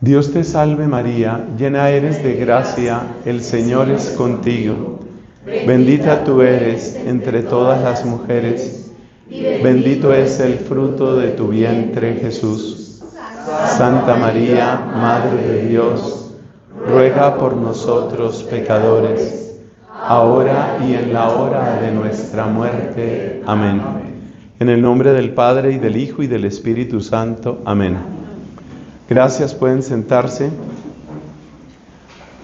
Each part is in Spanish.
Dios te salve María, llena eres de gracia, el Señor es contigo. Bendita tú eres entre todas las mujeres, bendito es el fruto de tu vientre Jesús. Santa María, Madre de Dios, ruega por nosotros pecadores, ahora y en la hora de nuestra muerte. Amén. En el nombre del Padre, y del Hijo, y del Espíritu Santo. Amén. Gracias, pueden sentarse.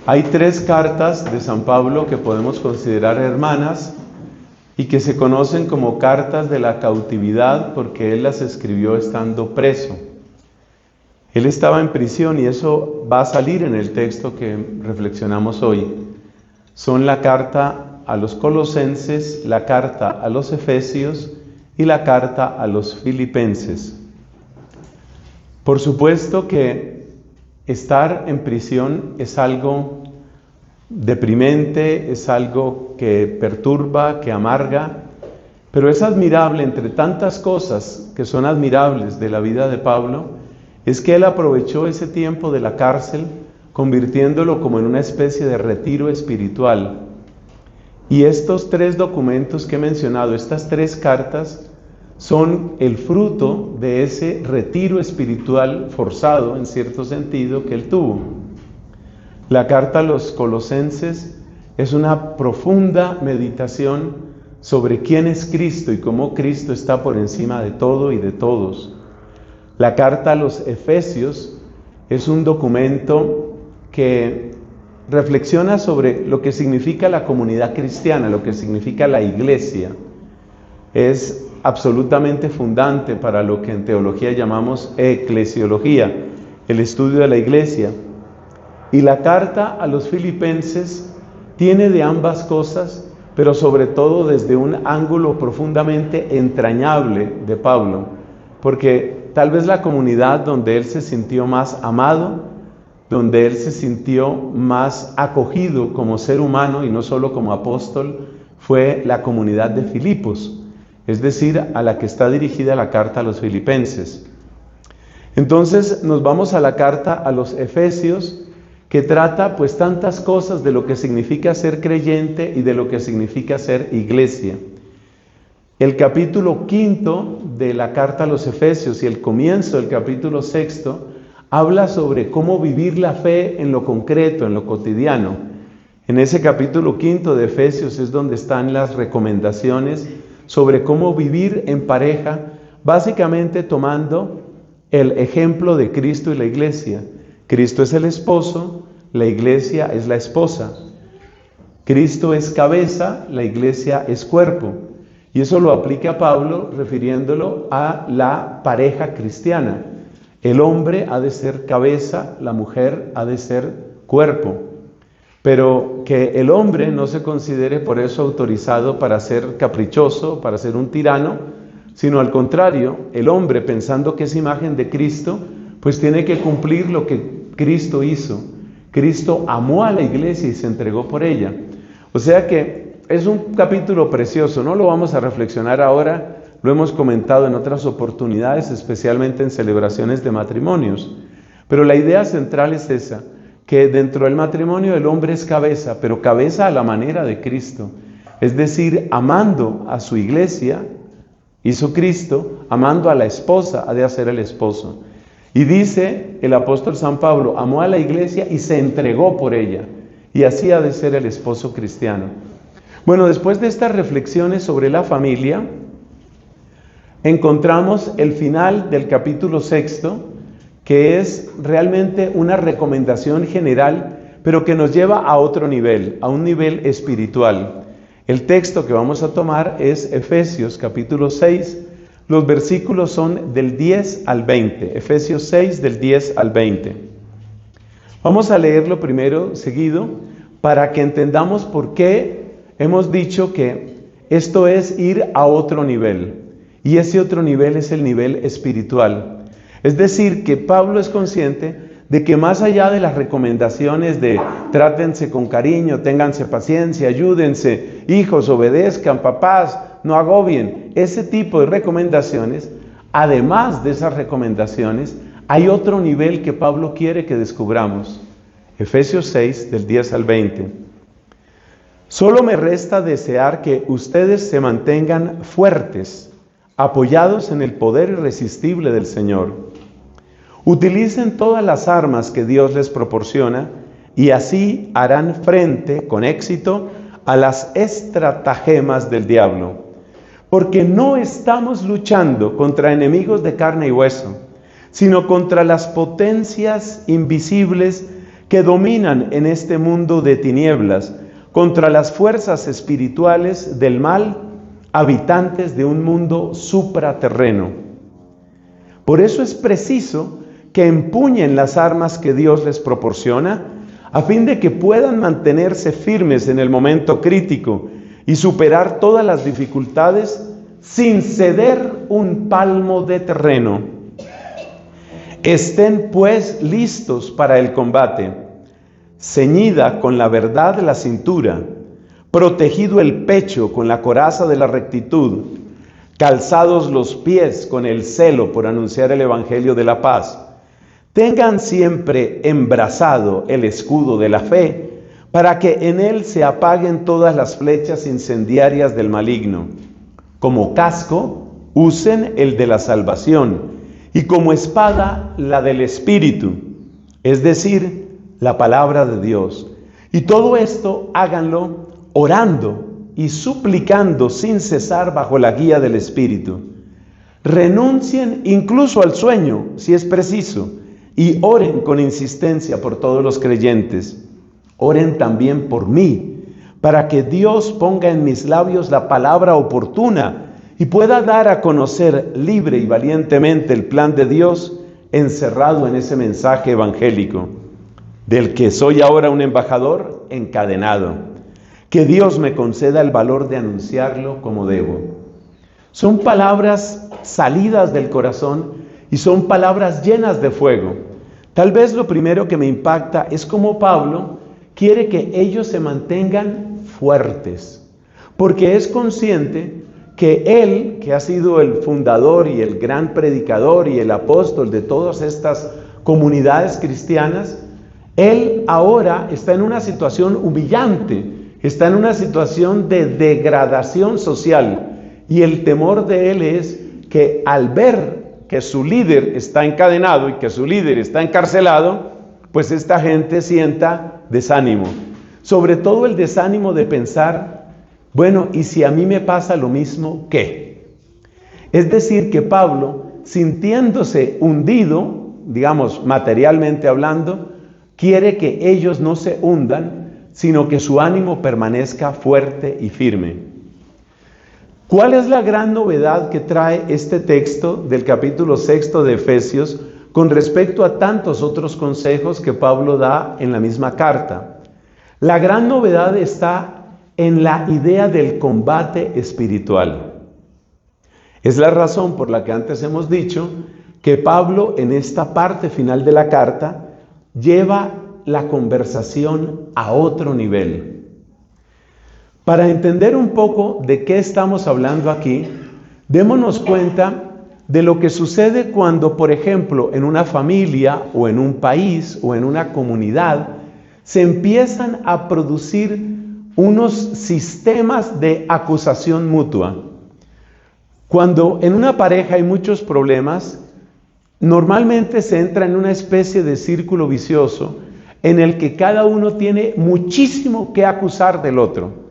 Hay 3 cartas de San Pablo que podemos considerar hermanas y que se conocen como cartas de la cautividad porque él las escribió estando preso. Él estaba en prisión y eso va a salir en el texto que reflexionamos hoy. Son la carta a los Colosenses, la carta a los Efesios y la carta a los Filipenses. Por supuesto que estar en prisión es algo deprimente, es algo que perturba, que amarga, pero es admirable entre tantas cosas que son admirables de la vida de Pablo, es que él aprovechó ese tiempo de la cárcel convirtiéndolo como en una especie de retiro espiritual. Y estos 3 documentos que he mencionado, estas 3 cartas, son el fruto de ese retiro espiritual forzado, en cierto sentido, que él tuvo. La carta a los Colosenses es una profunda meditación sobre quién es Cristo y cómo Cristo está por encima de todo y de todos. La carta a los Efesios es un documento que reflexiona sobre lo que significa la comunidad cristiana, lo que significa la iglesia. Es absolutamente fundante para lo que en teología llamamos eclesiología, el estudio de la iglesia. Y la carta a los Filipenses tiene de ambas cosas, pero sobre todo desde un ángulo profundamente entrañable de Pablo, porque tal vez la comunidad donde él se sintió más amado, donde él se sintió más acogido como ser humano y no solo como apóstol, fue la comunidad de Filipos, es decir, a la que está dirigida la carta a los Filipenses. Entonces nos vamos a la carta a los Efesios, que trata pues tantas cosas de lo que significa ser creyente y de lo que significa ser iglesia. El capítulo 5 de la carta a los Efesios y el comienzo del capítulo 6 habla sobre cómo vivir la fe en lo concreto, en lo cotidiano. En ese capítulo 5 de Efesios es donde están las recomendaciones sobre cómo vivir en pareja, básicamente tomando el ejemplo de Cristo y la iglesia. Cristo es el esposo, la iglesia es la esposa. Cristo es cabeza, la iglesia es cuerpo. Y eso lo aplica Pablo refiriéndolo a la pareja cristiana. El hombre ha de ser cabeza, la mujer ha de ser cuerpo. Pero que el hombre no se considere por eso autorizado para ser caprichoso, para ser un tirano, sino al contrario, el hombre, pensando que es imagen de Cristo, pues tiene que cumplir lo que Cristo hizo. Cristo amó a la iglesia y se entregó por ella. O sea que es un capítulo precioso, no lo vamos a reflexionar ahora, lo hemos comentado en otras oportunidades, especialmente en celebraciones de matrimonios. Pero la idea central es esa, que dentro del matrimonio el hombre es cabeza, pero cabeza a la manera de Cristo. Es decir, amando a su iglesia, hizo Cristo, amando a la esposa, ha de hacer el esposo. Y dice el apóstol San Pablo, amó a la iglesia y se entregó por ella. Y así ha de ser el esposo cristiano. Bueno, después de estas reflexiones sobre la familia, encontramos el final del capítulo 6, que es realmente una recomendación general, pero que nos lleva a otro nivel, a un nivel espiritual. El texto que vamos a tomar es Efesios capítulo 6, los versículos son del 10 al 20, Efesios 6 del 10 al 20. Vamos a leerlo primero seguido para que entendamos por qué hemos dicho que esto es ir a otro nivel, y ese otro nivel es el nivel espiritual. Es decir, que Pablo es consciente de que más allá de las recomendaciones de trátense con cariño, ténganse paciencia, ayúdense, hijos, obedezcan, papás, no agobien, ese tipo de recomendaciones, además de esas recomendaciones, hay otro nivel que Pablo quiere que descubramos. Efesios 6, del 10 al 20. Solo me resta desear que ustedes se mantengan fuertes, apoyados en el poder irresistible del Señor. Utilicen todas las armas que Dios les proporciona y así harán frente con éxito a las estratagemas del diablo. Porque no estamos luchando contra enemigos de carne y hueso, sino contra las potencias invisibles que dominan en este mundo de tinieblas, contra las fuerzas espirituales del mal, habitantes de un mundo supraterreno. Por eso es preciso que empuñen las armas que Dios les proporciona, a fin de que puedan mantenerse firmes en el momento crítico y superar todas las dificultades sin ceder un palmo de terreno. Estén pues listos para el combate, ceñida con la verdad la cintura, protegido el pecho con la coraza de la rectitud, calzados los pies con el celo por anunciar el evangelio de la paz. Tengan siempre embrazado el escudo de la fe, para que en él se apaguen todas las flechas incendiarias del maligno. Como casco, usen el de la salvación, y como espada, la del Espíritu, es decir, la palabra de Dios. Y todo esto háganlo orando y suplicando sin cesar bajo la guía del Espíritu. Renuncien incluso al sueño, si es preciso, y oren con insistencia por todos los creyentes. Oren también por mí, para que Dios ponga en mis labios la palabra oportuna y pueda dar a conocer libre y valientemente el plan de Dios encerrado en ese mensaje evangélico, del que soy ahora un embajador encadenado. Que Dios me conceda el valor de anunciarlo como debo. Son palabras salidas del corazón y son palabras llenas de fuego. Tal vez lo primero que me impacta es cómo Pablo quiere que ellos se mantengan fuertes, porque es consciente que él, que ha sido el fundador y el gran predicador y el apóstol de todas estas comunidades cristianas, él ahora está en una situación humillante, está en una situación de degradación social, y el temor de él es que al ver que su líder está encadenado y que su líder está encarcelado, pues esta gente sienta desánimo. Sobre todo el desánimo de pensar, bueno, ¿y si a mí me pasa lo mismo, qué? Es decir, que Pablo, sintiéndose hundido, digamos, materialmente hablando, quiere que ellos no se hundan, sino que su ánimo permanezca fuerte y firme. ¿Cuál es la gran novedad que trae este texto del capítulo 6 de Efesios con respecto a tantos otros consejos que Pablo da en la misma carta? La gran novedad está en la idea del combate espiritual. Es la razón por la que antes hemos dicho que Pablo en esta parte final de la carta lleva la conversación a otro nivel. Para entender un poco de qué estamos hablando aquí, démonos cuenta de lo que sucede cuando, por ejemplo, en una familia o en un país o en una comunidad se empiezan a producir unos sistemas de acusación mutua. Cuando en una pareja hay muchos problemas, normalmente se entra en una especie de círculo vicioso en el que cada uno tiene muchísimo que acusar del otro.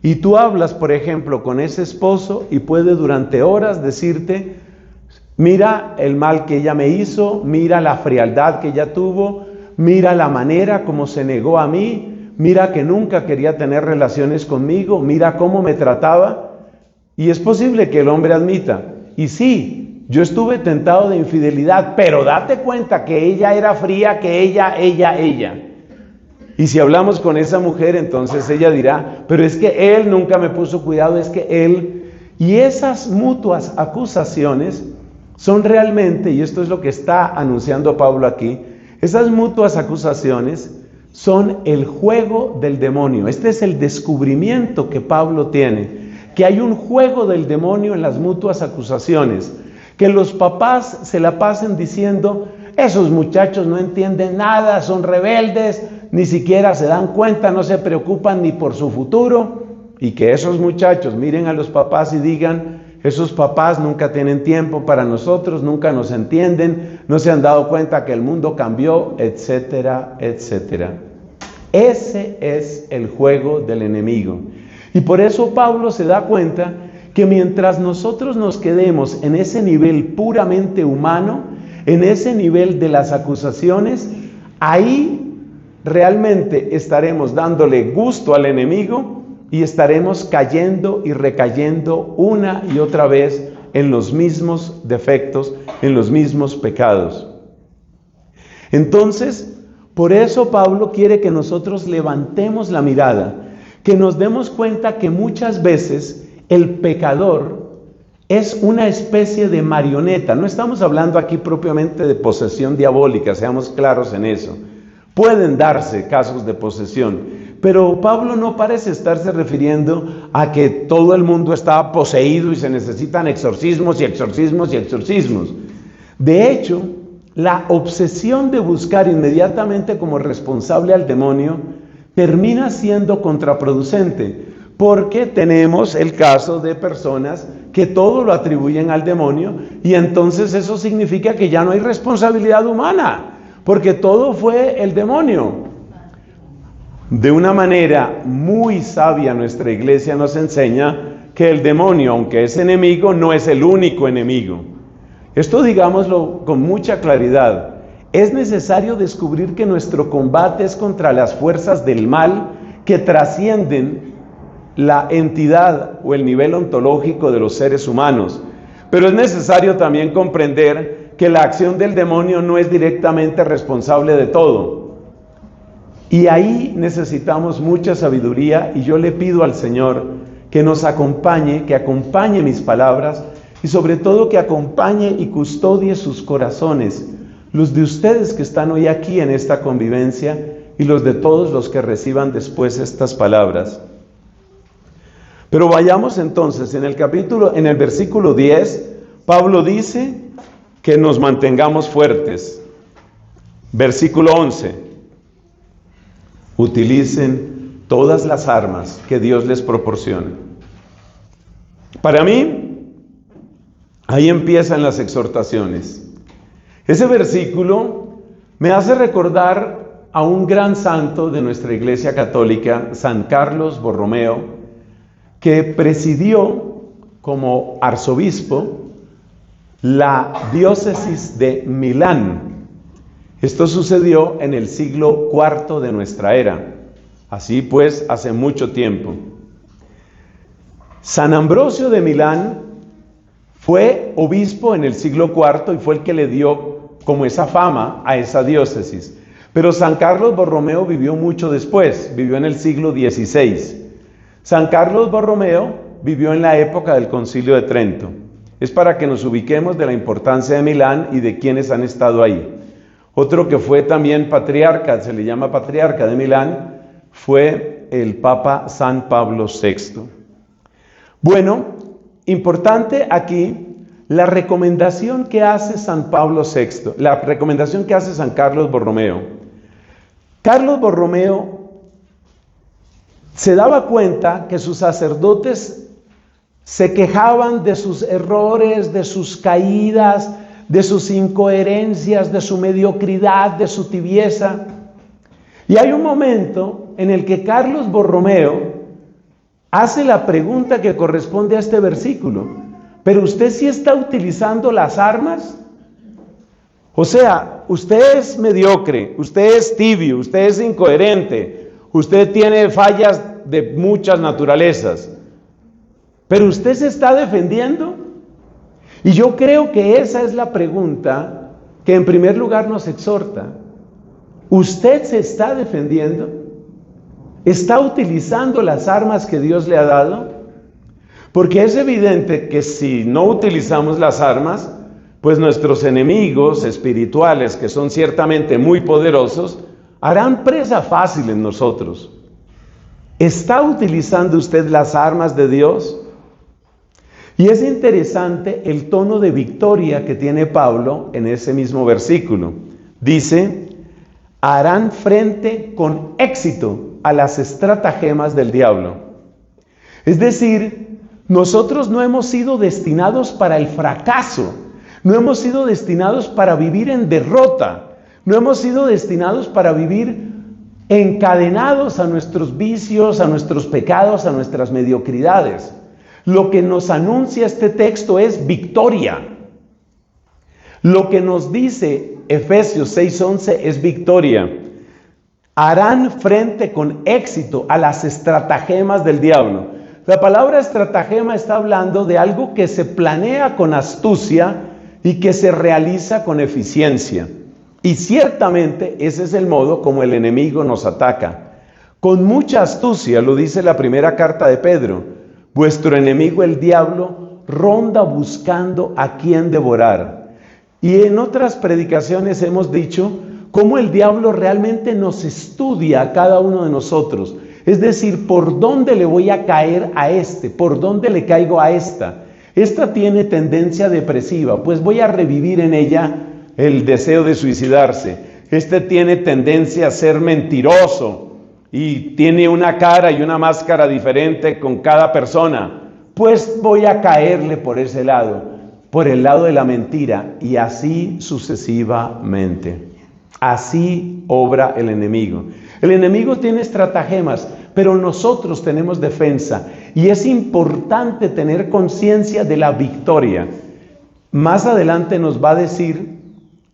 Y tú hablas, por ejemplo, con ese esposo y puede durante horas decirte, mira el mal que ella me hizo, mira la frialdad que ella tuvo, mira la manera como se negó a mí, mira que nunca quería tener relaciones conmigo, mira cómo me trataba. Y es posible que el hombre admita, y sí, yo estuve tentado de infidelidad, pero date cuenta que ella era fría, que ella. Y si hablamos con esa mujer, entonces ella dirá, pero es que él nunca me puso cuidado, es que él... Y esas mutuas acusaciones son realmente, y esto es lo que está anunciando Pablo aquí, esas mutuas acusaciones son el juego del demonio. Este es el descubrimiento que Pablo tiene, que hay un juego del demonio en las mutuas acusaciones, que los papás se la pasen diciendo, esos muchachos no entienden nada, son rebeldes, ni siquiera se dan cuenta, no se preocupan ni por su futuro, y que esos muchachos miren a los papás y digan, esos papás nunca tienen tiempo para nosotros, nunca nos entienden, no se han dado cuenta que el mundo cambió, etcétera, etcétera. Ese es el juego del enemigo. Y por eso Pablo se da cuenta que mientras nosotros nos quedemos en ese nivel puramente humano, en ese nivel de las acusaciones, ahí realmente estaremos dándole gusto al enemigo y estaremos cayendo y recayendo una y otra vez en los mismos defectos, en los mismos pecados. Entonces, por eso Pablo quiere que nosotros levantemos la mirada, que nos demos cuenta que muchas veces el pecador es una especie de marioneta. No estamos hablando aquí propiamente de posesión diabólica, seamos claros en eso. Pueden darse casos de posesión, pero Pablo no parece estarse refiriendo a que todo el mundo está poseído y se necesitan exorcismos y exorcismos y exorcismos. De hecho, la obsesión de buscar inmediatamente como responsable al demonio termina siendo contraproducente, porque tenemos el caso de personas que todo lo atribuyen al demonio y entonces eso significa que ya no hay responsabilidad humana, porque todo fue el demonio. De una manera muy sabia nuestra iglesia nos enseña que el demonio, aunque es enemigo, no es el único enemigo. Esto digámoslo con mucha claridad. Es necesario descubrir que nuestro combate es contra las fuerzas del mal que trascienden la entidad o el nivel ontológico de los seres humanos. Pero es necesario también comprender que la acción del demonio no es directamente responsable de todo. Y ahí necesitamos mucha sabiduría y yo le pido al Señor que nos acompañe, que acompañe mis palabras y sobre todo que acompañe y custodie sus corazones, los de ustedes que están hoy aquí en esta convivencia y los de todos los que reciban después estas palabras. Pero vayamos entonces, en el versículo 10, Pablo dice que nos mantengamos fuertes. Versículo 11, utilicen todas las armas que Dios les proporcione. Para mí, ahí empiezan las exhortaciones. Ese versículo me hace recordar a un gran santo de nuestra Iglesia Católica, San Carlos Borromeo, que presidió como arzobispo la diócesis de Milán. Esto sucedió en el siglo IV de nuestra era, así pues hace mucho tiempo. San Ambrosio de Milán fue obispo en el siglo IV y fue el que le dio como esa fama a esa diócesis. Pero San Carlos Borromeo vivió mucho después, vivió en el siglo XVI. San Carlos Borromeo vivió en la época del Concilio de Trento. Es para que nos ubiquemos de la importancia de Milán y de quienes han estado ahí. Otro que fue también patriarca, se le llama patriarca de Milán, fue el Papa San Pablo VI. Bueno, importante aquí la recomendación que hace San Pablo VI, la recomendación que hace San Carlos Borromeo. Carlos Borromeo se daba cuenta que sus sacerdotes se quejaban de sus errores, de sus caídas, de sus incoherencias, de su mediocridad, de su tibieza. Y hay un momento en el que Carlos Borromeo hace la pregunta que corresponde a este versículo: ¿pero usted sí está utilizando las armas? O sea, usted es mediocre, usted es tibio, usted es incoherente, usted tiene fallas de muchas naturalezas, pero usted se está defendiendo. Y yo creo que esa es la pregunta que en primer lugar nos exhorta. ¿Usted se está defendiendo? ¿Está utilizando las armas que Dios le ha dado? Porque es evidente que si no utilizamos las armas, pues nuestros enemigos espirituales, que son ciertamente muy poderosos, harán presa fácil en nosotros. ¿Está utilizando usted las armas de Dios? Y es interesante el tono de victoria que tiene Pablo en ese mismo versículo. Dice, harán frente con éxito a las estratagemas del diablo. Es decir, nosotros no hemos sido destinados para el fracaso, no hemos sido destinados para vivir en derrota, no hemos sido destinados para vivir encadenados a nuestros vicios, a nuestros pecados, a nuestras mediocridades. Lo que nos anuncia este texto es victoria. Lo que nos dice Efesios 6:11 es victoria. Harán frente con éxito a las estratagemas del diablo. La palabra estratagema está hablando de algo que se planea con astucia y que se realiza con eficiencia. Y ciertamente ese es el modo como el enemigo nos ataca. Con mucha astucia, lo dice la primera carta de Pedro, vuestro enemigo el diablo ronda buscando a quien devorar. Y en otras predicaciones hemos dicho cómo el diablo realmente nos estudia a cada uno de nosotros. Es decir, ¿por dónde le voy a caer a este? ¿Por dónde le caigo a esta? Esta tiene tendencia depresiva, pues voy a revivir en ella el deseo de suicidarse. Este tiene tendencia a ser mentiroso y tiene una cara y una máscara diferente con cada persona. Pues voy a caerle por ese lado, por el lado de la mentira, y así sucesivamente. Así obra el enemigo. El enemigo tiene estratagemas, pero nosotros tenemos defensa. Y es importante tener conciencia de la victoria. Más adelante nos va a decir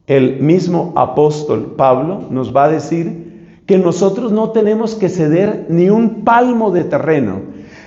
el mismo apóstol Pablo, nos va a decir que nosotros no tenemos que ceder ni un palmo de terreno.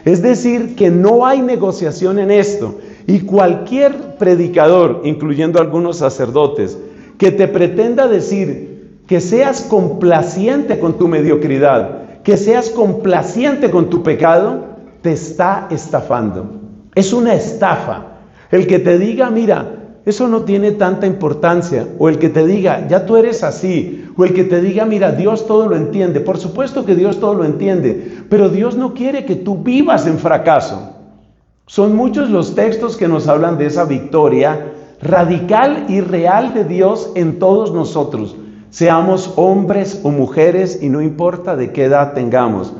Es decir, que no hay negociación en esto. Y cualquier predicador, incluyendo algunos sacerdotes, que te pretenda decir que seas complaciente con tu mediocridad, que seas complaciente con tu pecado, te está estafando. Es una estafa. El que te diga, mira, eso no tiene tanta importancia, o el que te diga, ya tú eres así, o el que te diga, mira, Dios todo lo entiende. Por supuesto que Dios todo lo entiende, pero Dios no quiere que tú vivas en fracaso. Son muchos los textos que nos hablan de esa victoria radical y real de Dios en todos nosotros, seamos hombres o mujeres, y no importa de qué edad tengamos.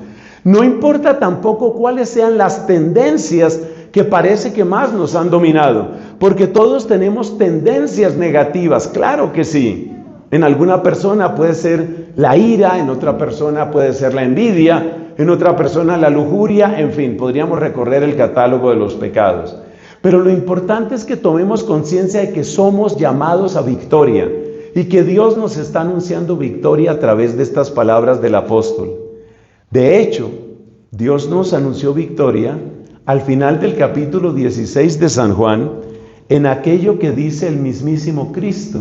No importa tampoco cuáles sean las tendencias que parece que más nos han dominado, porque todos tenemos tendencias negativas, claro que sí. En alguna persona puede ser la ira, en otra persona puede ser la envidia, en otra persona la lujuria, en fin, podríamos recorrer el catálogo de los pecados. Pero lo importante es que tomemos conciencia de que somos llamados a victoria y que Dios nos está anunciando victoria a través de estas palabras del apóstol. De hecho, Dios nos anunció victoria al final del capítulo 16 de San Juan, en aquello que dice el mismísimo Cristo: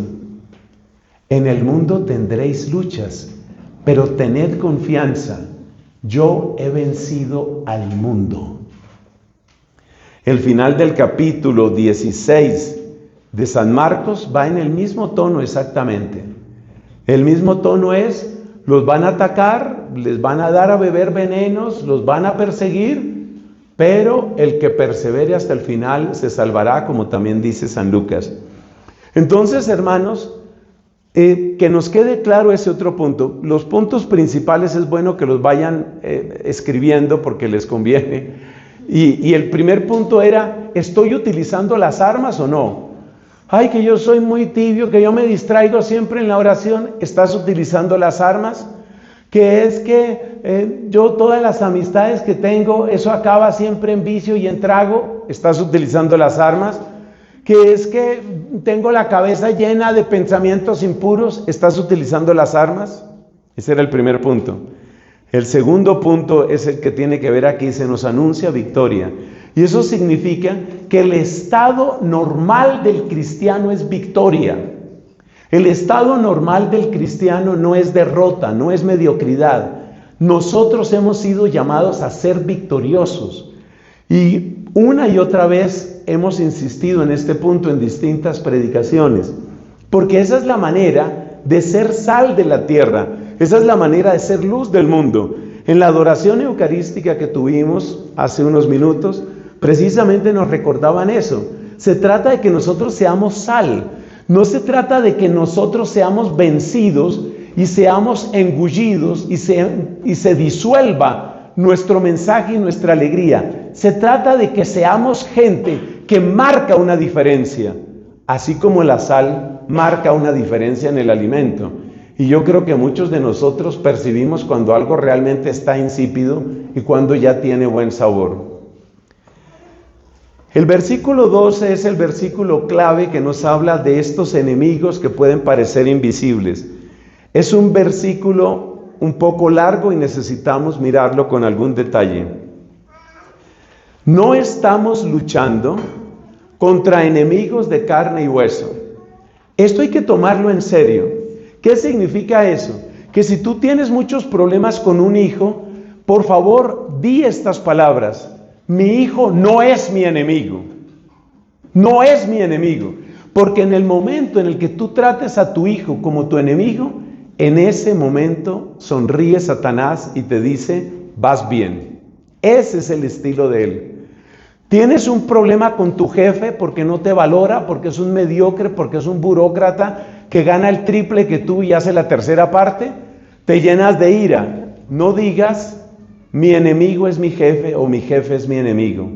en el mundo tendréis luchas, pero tened confianza, yo he vencido al mundo. El final del capítulo 16 de San Marcos va en el mismo tono exactamente. El mismo tono es: los van a atacar, les van a dar a beber venenos, los van a perseguir, pero el que persevere hasta el final se salvará, como también dice San Lucas. Entonces, hermanos, que nos quede claro ese otro punto. Los puntos principales es bueno que los vayan escribiendo porque les conviene. Y el primer punto era: ¿estoy utilizando las armas o no? Ay, que yo soy muy tibio, que yo me distraigo siempre en la oración. ¿Estás utilizando las armas? Que es que yo todas las amistades que tengo, eso acaba siempre en vicio y en trago. ¿Estás utilizando las armas? Que es que tengo la cabeza llena de pensamientos impuros. ¿Estás utilizando las armas? Ese era el primer punto. El segundo punto es el que tiene que ver aquí: se nos anuncia victoria. Y eso significa que el estado normal del cristiano es victoria. El estado normal del cristiano no es derrota, no es mediocridad. Nosotros hemos sido llamados a ser victoriosos. Y una y otra vez hemos insistido en este punto en distintas predicaciones, porque esa es la manera de ser sal de la tierra, esa es la manera de ser luz del mundo. En la adoración eucarística que tuvimos hace unos minutos, precisamente nos recordaban eso. Se trata de que nosotros seamos sal. No se trata de que nosotros seamos vencidos y seamos engullidos y se disuelva nuestro mensaje y nuestra alegría. Se trata de que seamos gente que marca una diferencia, así como la sal marca una diferencia en el alimento. Y yo creo que muchos de nosotros percibimos cuando algo realmente está insípido y cuando ya tiene buen sabor. El versículo 12 es el versículo clave que nos habla de estos enemigos que pueden parecer invisibles. Es un versículo un poco largo y necesitamos mirarlo con algún detalle. No estamos luchando contra enemigos de carne y hueso. Esto hay que tomarlo en serio. ¿Qué significa eso? Que si tú tienes muchos problemas con un hijo, por favor, di estas palabras. Mi hijo no es mi enemigo. No es mi enemigo. Porque en el momento en el que tú trates a tu hijo como tu enemigo, en ese momento sonríe Satanás y te dice, vas bien. Ese es el estilo de él. Tienes un problema con tu jefe porque no te valora, porque es un mediocre, porque es un burócrata que gana el triple que tú y hace la tercera parte, te llenas de ira. No digas, mi enemigo es mi jefe o mi jefe es mi enemigo.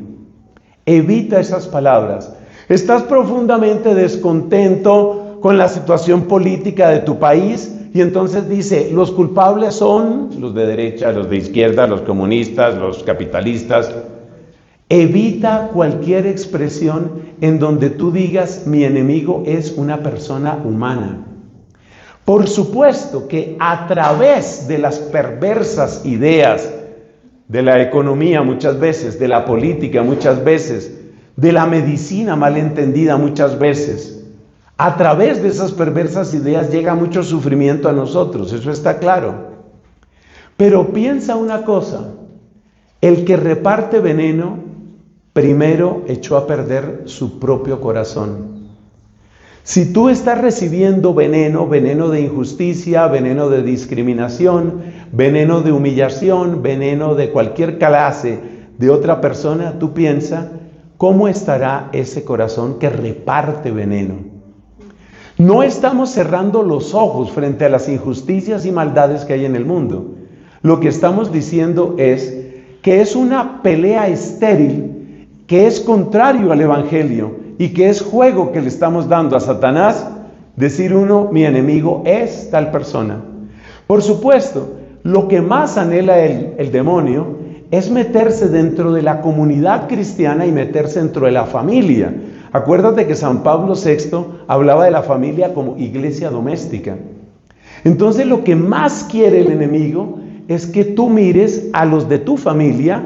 Evita esas palabras. Estás profundamente descontento con la situación política de tu país y entonces dice, los culpables son los de derecha, los de izquierda, los comunistas, los capitalistas. Evita cualquier expresión en donde tú digas, mi enemigo es una persona humana. Por supuesto que a través de las perversas ideas de la economía muchas veces, de la política muchas veces, de la medicina malentendida muchas veces, a través de esas perversas ideas llega mucho sufrimiento a nosotros, eso está claro. Pero piensa una cosa, el que reparte veneno primero echó a perder su propio corazón. Si tú estás recibiendo veneno, veneno de injusticia, veneno de discriminación, veneno de humillación, veneno de cualquier clase de otra persona, tú piensa, ¿cómo estará ese corazón que reparte veneno? No estamos cerrando los ojos frente a las injusticias y maldades que hay en el mundo. Lo que estamos diciendo es que es una pelea estéril, que es contrario al Evangelio y que es juego que le estamos dando a Satanás, decir uno, mi enemigo es tal persona. Por supuesto, lo que más anhela el demonio es meterse dentro de la comunidad cristiana y meterse dentro de la familia. Acuérdate que San Pablo VI hablaba de la familia como iglesia doméstica. Entonces lo que más quiere el enemigo es que tú mires a los de tu familia,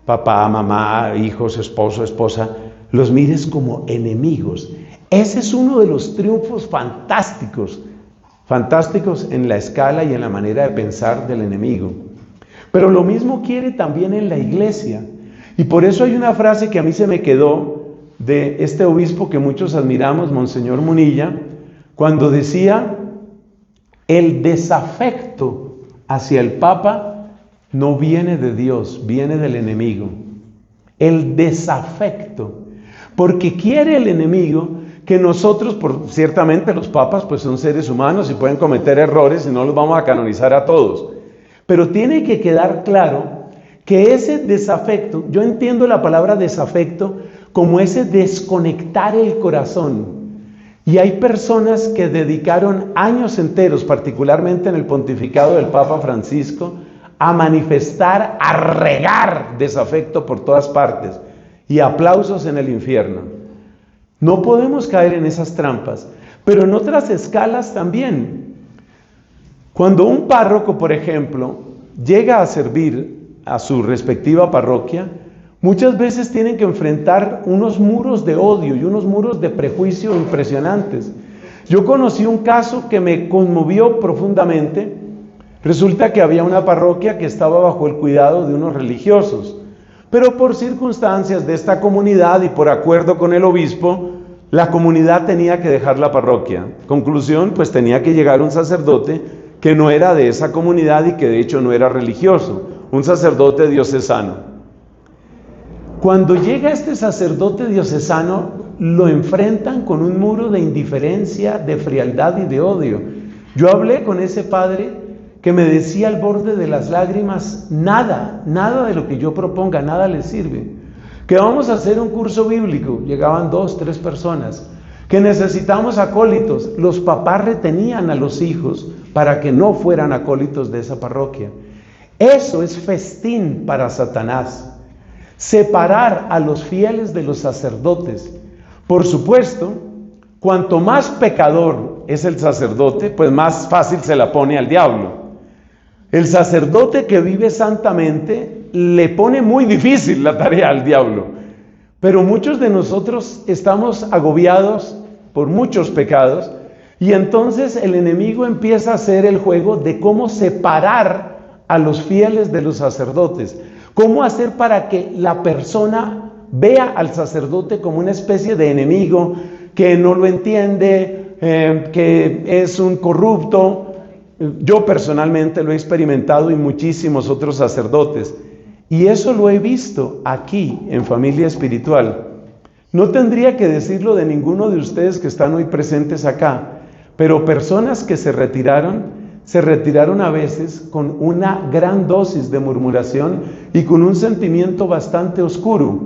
papá, mamá, hijos, esposo, esposa, los mires como enemigos. Ese es uno de los triunfos fantásticos en la escala y en la manera de pensar del enemigo. Pero lo mismo quiere también en la iglesia. Y por eso hay una frase que a mí se me quedó de este obispo que muchos admiramos, Monseñor Munilla, cuando decía, el desafecto hacia el Papa no viene de Dios, viene del enemigo. El desafecto. Porque quiere el enemigo que nosotros, ciertamente los papas pues son seres humanos y pueden cometer errores y no los vamos a canonizar a todos. Pero tiene que quedar claro que ese desafecto, yo entiendo la palabra desafecto como ese desconectar el corazón. Y hay personas que dedicaron años enteros, particularmente en el pontificado del Papa Francisco, a manifestar, a regar desafecto por todas partes y aplausos en el infierno. No podemos caer en esas trampas, pero en otras escalas también. Cuando un párroco, por ejemplo, llega a servir a su respectiva parroquia, muchas veces tienen que enfrentar unos muros de odio y unos muros de prejuicio impresionantes. Yo conocí un caso que me conmovió profundamente. Resulta que había una parroquia que estaba bajo el cuidado de unos religiosos, pero por circunstancias de esta comunidad y por acuerdo con el obispo, la comunidad tenía que dejar la parroquia. Conclusión, pues tenía que llegar un sacerdote que no era de esa comunidad y que de hecho no era religioso, un sacerdote diocesano. Cuando llega este sacerdote diocesano, lo enfrentan con un muro de indiferencia, de frialdad y de odio. Yo hablé con ese padre que me decía al borde de las lágrimas, nada de lo que yo proponga, nada le sirve. Que vamos a hacer un curso bíblico, llegaban 2, 3 personas, que necesitamos acólitos. Los papás retenían a los hijos para que no fueran acólitos de esa parroquia. Eso es festín para Satanás. Separar a los fieles de los sacerdotes. Por supuesto, cuanto más pecador es el sacerdote, pues más fácil se la pone al diablo. El sacerdote que vive santamente le pone muy difícil la tarea al diablo. Pero muchos de nosotros estamos agobiados por muchos pecados y entonces el enemigo empieza a hacer el juego de cómo separar a los fieles de los sacerdotes. ¿Cómo hacer para que la persona vea al sacerdote como una especie de enemigo que no lo entiende, que es un corrupto? Yo personalmente lo he experimentado y muchísimos otros sacerdotes. Y eso lo he visto aquí en Familia Espiritual. No tendría que decirlo de ninguno de ustedes que están hoy presentes acá, pero personas que se retiraron a veces con una gran dosis de murmuración y con un sentimiento bastante oscuro.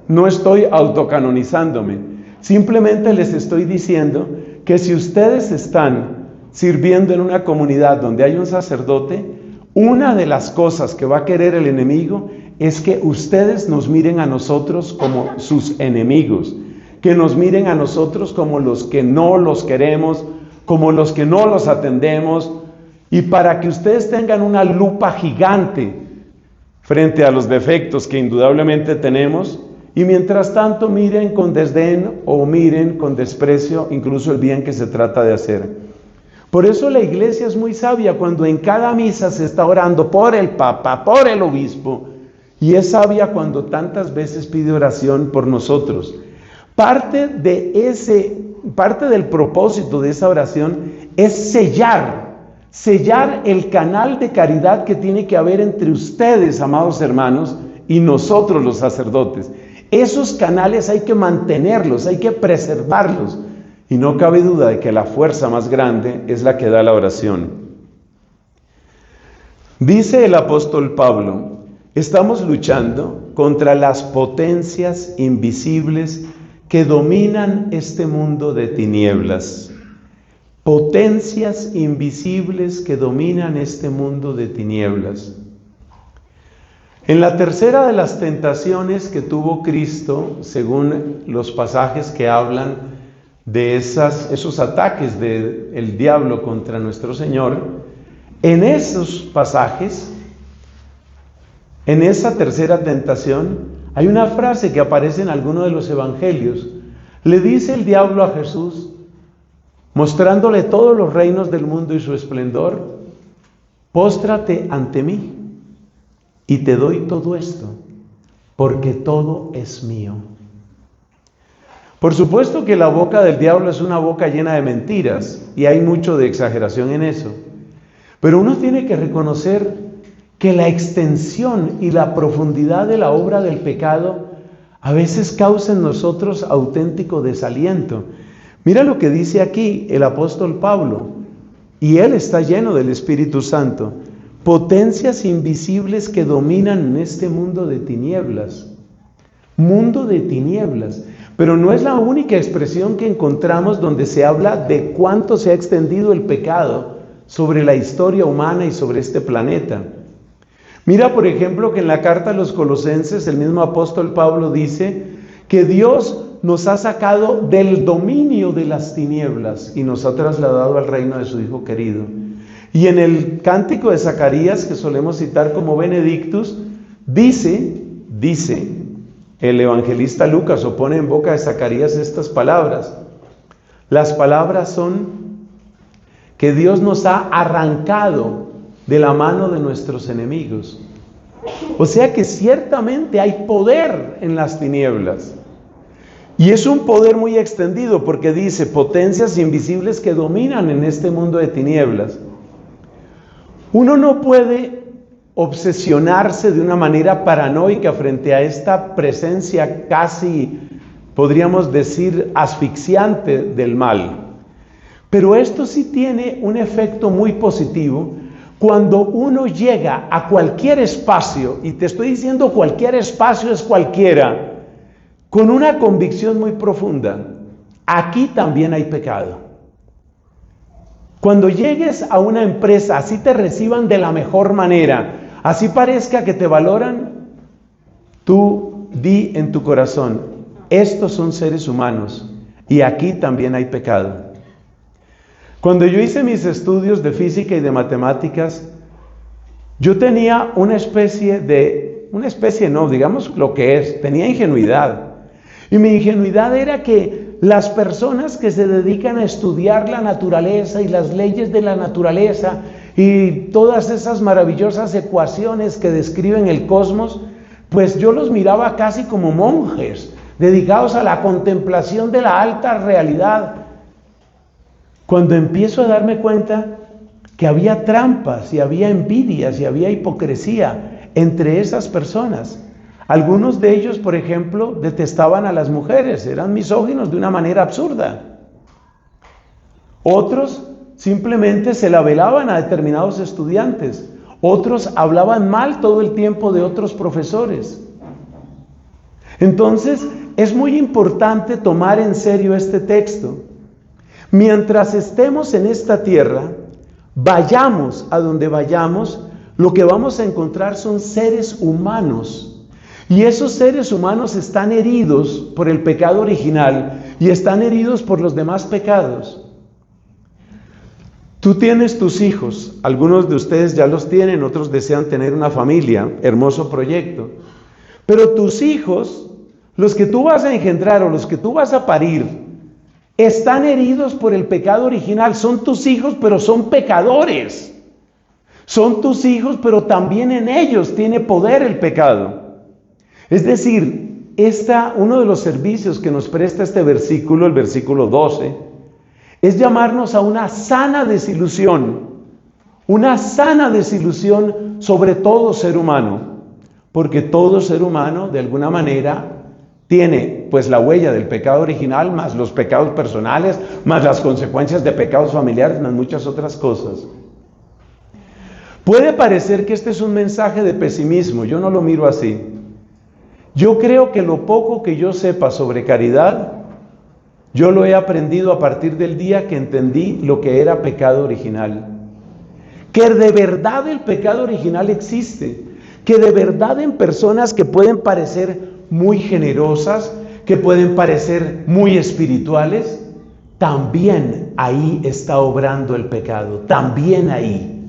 No estoy autocanonizándome, simplemente les estoy diciendo que si ustedes están sirviendo en una comunidad donde hay un sacerdote, una de las cosas que va a querer el enemigo es que ustedes nos miren a nosotros como sus enemigos, que nos miren a nosotros como los que no los queremos, como los que no los atendemos, y para que ustedes tengan una lupa gigante frente a los defectos que indudablemente tenemos, y mientras tanto miren con desdén o miren con desprecio incluso el bien que se trata de hacer. Por eso la iglesia es muy sabia cuando en cada misa se está orando por el Papa, por el obispo, y es sabia cuando tantas veces pide oración por nosotros. Parte del propósito de esa oración es sellar el canal de caridad que tiene que haber entre ustedes, amados hermanos, y nosotros los sacerdotes. Esos canales hay que mantenerlos, hay que preservarlos. Y no cabe duda de que la fuerza más grande es la que da la oración. Dice el apóstol Pablo, estamos luchando contra las potencias invisibles que dominan este mundo de tinieblas. Potencias invisibles que dominan este mundo de tinieblas. En la tercera de las tentaciones que tuvo Cristo, según los pasajes que hablan de esos ataques del diablo contra nuestro Señor, en esos pasajes, en esa tercera tentación, hay una frase que aparece en alguno de los evangelios. Le dice el diablo a Jesús, mostrándole todos los reinos del mundo y su esplendor, póstrate ante mí y te doy todo esto, porque todo es mío. Por supuesto que la boca del diablo es una boca llena de mentiras y hay mucho de exageración en eso. Pero uno tiene que reconocer que la extensión y la profundidad de la obra del pecado a veces causa en nosotros auténtico desaliento. Mira lo que dice aquí el apóstol Pablo, y él está lleno del Espíritu Santo. Potencias invisibles que dominan en este mundo de tinieblas. Mundo de tinieblas. Pero no es la única expresión que encontramos donde se habla de cuánto se ha extendido el pecado sobre la historia humana y sobre este planeta. Mira, por ejemplo, que en la carta a los Colosenses el mismo apóstol Pablo dice que Dios nos ha sacado del dominio de las tinieblas y nos ha trasladado al reino de su Hijo querido. Y en el cántico de Zacarías, que solemos citar como Benedictus, dice el evangelista Lucas, o pone en boca de Zacarías estas palabras. Las palabras son que Dios nos ha arrancado de la mano de nuestros enemigos. O sea que ciertamente hay poder en las tinieblas. Y es un poder muy extendido porque dice potencias invisibles que dominan en este mundo de tinieblas. Uno no puede obsesionarse de una manera paranoica frente a esta presencia casi, podríamos decir, asfixiante del mal. Pero esto sí tiene un efecto muy positivo cuando uno llega a cualquier espacio, y te estoy diciendo cualquier espacio es cualquiera, con una convicción muy profunda: aquí también hay pecado. Cuando llegues a una empresa, así te reciban de la mejor manera, así parezca que te valoran, tú di en tu corazón: estos son seres humanos y aquí también hay pecado. Cuando yo hice mis estudios de física y de matemáticas, yo tenía digamos lo que es, tenía ingenuidad. Y mi ingenuidad era que las personas que se dedican a estudiar la naturaleza y las leyes de la naturaleza y todas esas maravillosas ecuaciones que describen el cosmos, pues yo los miraba casi como monjes, dedicados a la contemplación de la alta realidad. Cuando empiezo a darme cuenta que había trampas y había envidias y había hipocresía entre esas personas. Algunos de ellos, por ejemplo, detestaban a las mujeres, eran misóginos de una manera absurda. Otros simplemente se la velaban a determinados estudiantes. Otros hablaban mal todo el tiempo de otros profesores. Entonces, es muy importante tomar en serio este texto. Mientras estemos en esta tierra, vayamos a donde vayamos, lo que vamos a encontrar son seres humanos. Y esos seres humanos están heridos por el pecado original y están heridos por los demás pecados. Tú tienes tus hijos, algunos de ustedes ya los tienen, otros desean tener una familia, hermoso proyecto. Pero tus hijos, los que tú vas a engendrar o los que tú vas a parir, están heridos por el pecado original. Son tus hijos, pero son pecadores. Son tus hijos, pero también en ellos tiene poder el pecado. Es decir, uno de los servicios que nos presta este versículo, el versículo 12, es llamarnos a una sana desilusión sobre todo ser humano, porque todo ser humano de alguna manera tiene pues la huella del pecado original, más los pecados personales, más las consecuencias de pecados familiares, más muchas otras cosas. Puede parecer que este es un mensaje de pesimismo, yo no lo miro así. Yo creo que lo poco que yo sepa sobre caridad, yo lo he aprendido a partir del día que entendí lo que era pecado original. Que de verdad el pecado original existe, que de verdad en personas que pueden parecer muy generosas, que pueden parecer muy espirituales, también ahí está obrando el pecado, también ahí.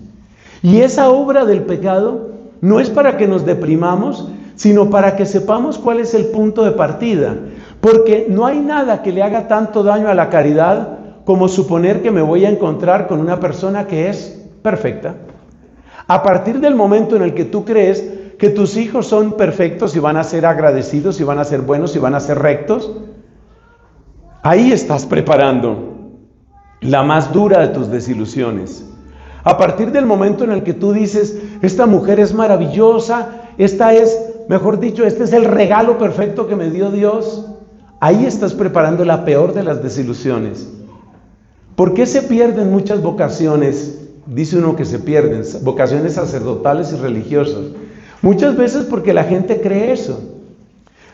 Y esa obra del pecado no es para que nos deprimamos, sino para que sepamos cuál es el punto de partida. Porque no hay nada que le haga tanto daño a la caridad como suponer que me voy a encontrar con una persona que es perfecta. A partir del momento en el que tú crees que tus hijos son perfectos y van a ser agradecidos y van a ser buenos y van a ser rectos, ahí estás preparando la más dura de tus desilusiones. A partir del momento en el que tú dices: esta mujer es maravillosa, este es el regalo perfecto que me dio Dios, ahí estás preparando la peor de las desilusiones. ¿Por qué se pierden muchas vocaciones? Dice uno que se pierden, vocaciones sacerdotales y religiosas. Muchas veces porque la gente cree eso.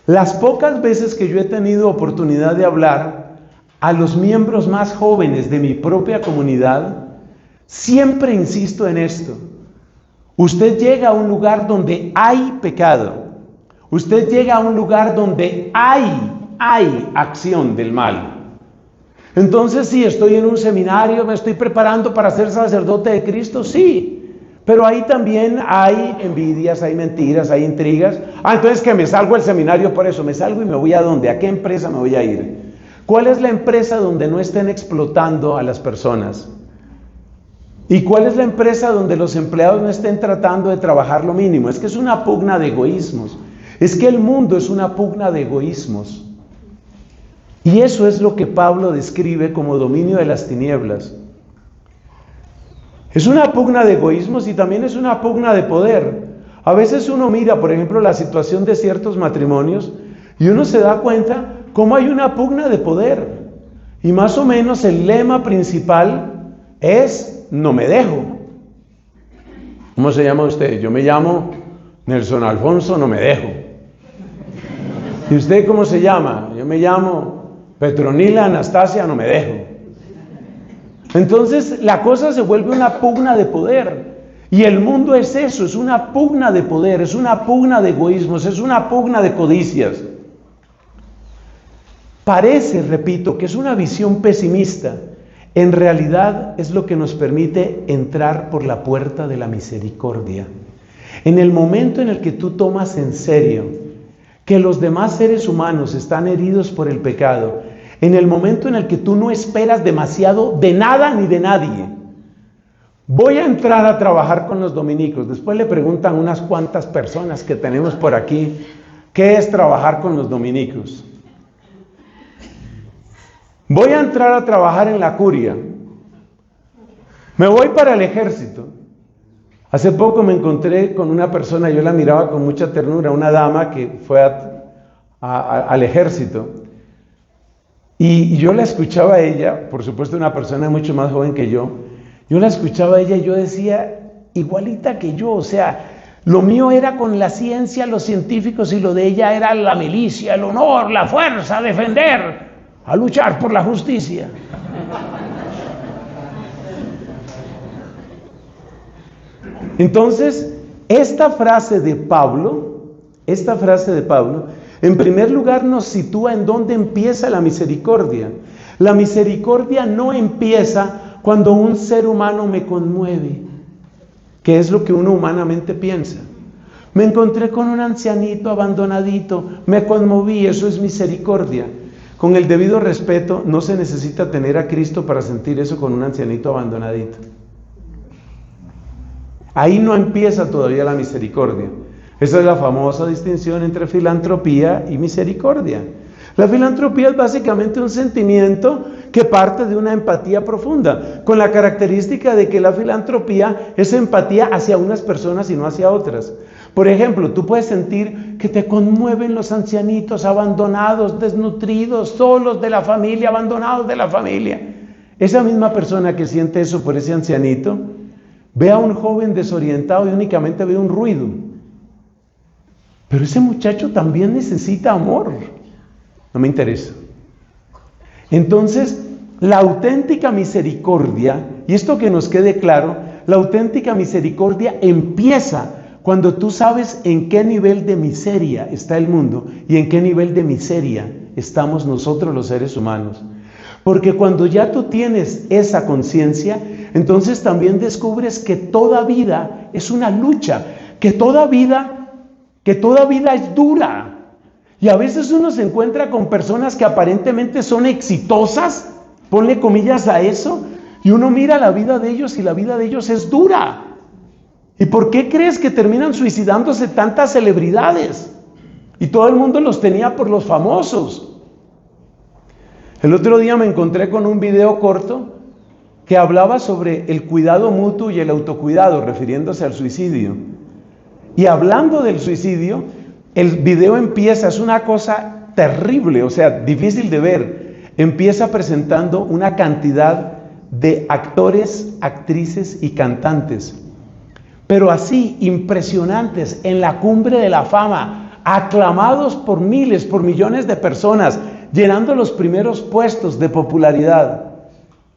Las pocas veces que yo he tenido oportunidad de hablar a los miembros más jóvenes de mi propia comunidad, siempre insisto en esto. Usted llega a un lugar donde hay pecado. Usted llega a un lugar donde hay acción del mal. Entonces, sí, estoy en un seminario, me estoy preparando para ser sacerdote de Cristo, sí. Pero ahí también hay envidias, hay mentiras, hay intrigas. Entonces que me salgo del seminario por eso. Me salgo y me voy ¿a dónde? ¿A qué empresa me voy a ir? ¿Cuál es la empresa donde no estén explotando a las personas? ¿Y cuál es la empresa donde los empleados no estén tratando de trabajar lo mínimo? Es que es una pugna de egoísmos. Es que el mundo es una pugna de egoísmos. Y eso es lo que Pablo describe como dominio de las tinieblas. Es una pugna de egoísmos y también es una pugna de poder. A veces uno mira, por ejemplo, la situación de ciertos matrimonios y uno se da cuenta cómo hay una pugna de poder. Y más o menos el lema principal es: no me dejo. ¿Cómo se llama usted? Yo me llamo Nelson Alfonso, no me dejo. ¿Y usted cómo se llama? Yo me llamo Petronila Anastasia, no me dejo. Entonces la cosa se vuelve una pugna de poder. Y el mundo es eso, es una pugna de poder, es una pugna de egoísmos, es una pugna de codicias. Parece, repito, que es una visión pesimista. En realidad es lo que nos permite entrar por la puerta de la misericordia. En el momento en el que tú tomas en serio que los demás seres humanos están heridos por el pecado, en el momento en el que tú no esperas demasiado de nada ni de nadie. Voy a entrar a trabajar con los dominicos. Después le preguntan unas cuantas personas que tenemos por aquí, ¿qué es trabajar con los dominicos? Voy a entrar a trabajar en la curia. Me voy para el ejército. Hace poco me encontré con una persona, yo la miraba con mucha ternura, una dama que fue al ejército. Y yo la escuchaba a ella, por supuesto una persona mucho más joven que yo la escuchaba a ella y yo decía, igualita que yo, o sea, lo mío era con la ciencia, los científicos, y lo de ella era la milicia, el honor, la fuerza, a defender, a luchar por la justicia. Entonces, esta frase de Pablo, en primer lugar nos sitúa en dónde empieza la misericordia. La misericordia no empieza cuando un ser humano me conmueve, que es lo que uno humanamente piensa. Me encontré con un ancianito abandonadito, me conmoví, eso es misericordia. Con el debido respeto, no se necesita tener a Cristo para sentir eso con un ancianito abandonadito. Ahí no empieza todavía la misericordia. Esa es la famosa distinción entre filantropía y misericordia. La filantropía es básicamente un sentimiento que parte de una empatía profunda, con la característica de que la filantropía es empatía hacia unas personas y no hacia otras. Por ejemplo, tú puedes sentir que te conmueven los ancianitos abandonados, desnutridos, solos de la familia, abandonados de la familia. Esa misma persona que siente eso por ese ancianito, ve a un joven desorientado y únicamente ve un ruido. Pero ese muchacho también necesita amor. No me interesa. Entonces, la auténtica misericordia, y esto que nos quede claro, la auténtica misericordia empieza cuando tú sabes en qué nivel de miseria está el mundo y en qué nivel de miseria estamos nosotros los seres humanos. Porque cuando ya tú tienes esa conciencia, entonces también descubres que toda vida es una lucha, que toda vida es dura. Y a veces uno se encuentra con personas que aparentemente son exitosas, ponle comillas a eso, y uno mira la vida de ellos y la vida de ellos es dura. ¿Y por qué crees que terminan suicidándose tantas celebridades? Y todo el mundo los tenía por los famosos. El otro día me encontré con un video corto que hablaba sobre el cuidado mutuo y el autocuidado, refiriéndose al suicidio. Y hablando del suicidio, el video empieza, es una cosa terrible, o sea, difícil de ver. Empieza presentando una cantidad de actores, actrices y cantantes, pero así, impresionantes, en la cumbre de la fama, aclamados por miles, por millones de personas, llenando los primeros puestos de popularidad,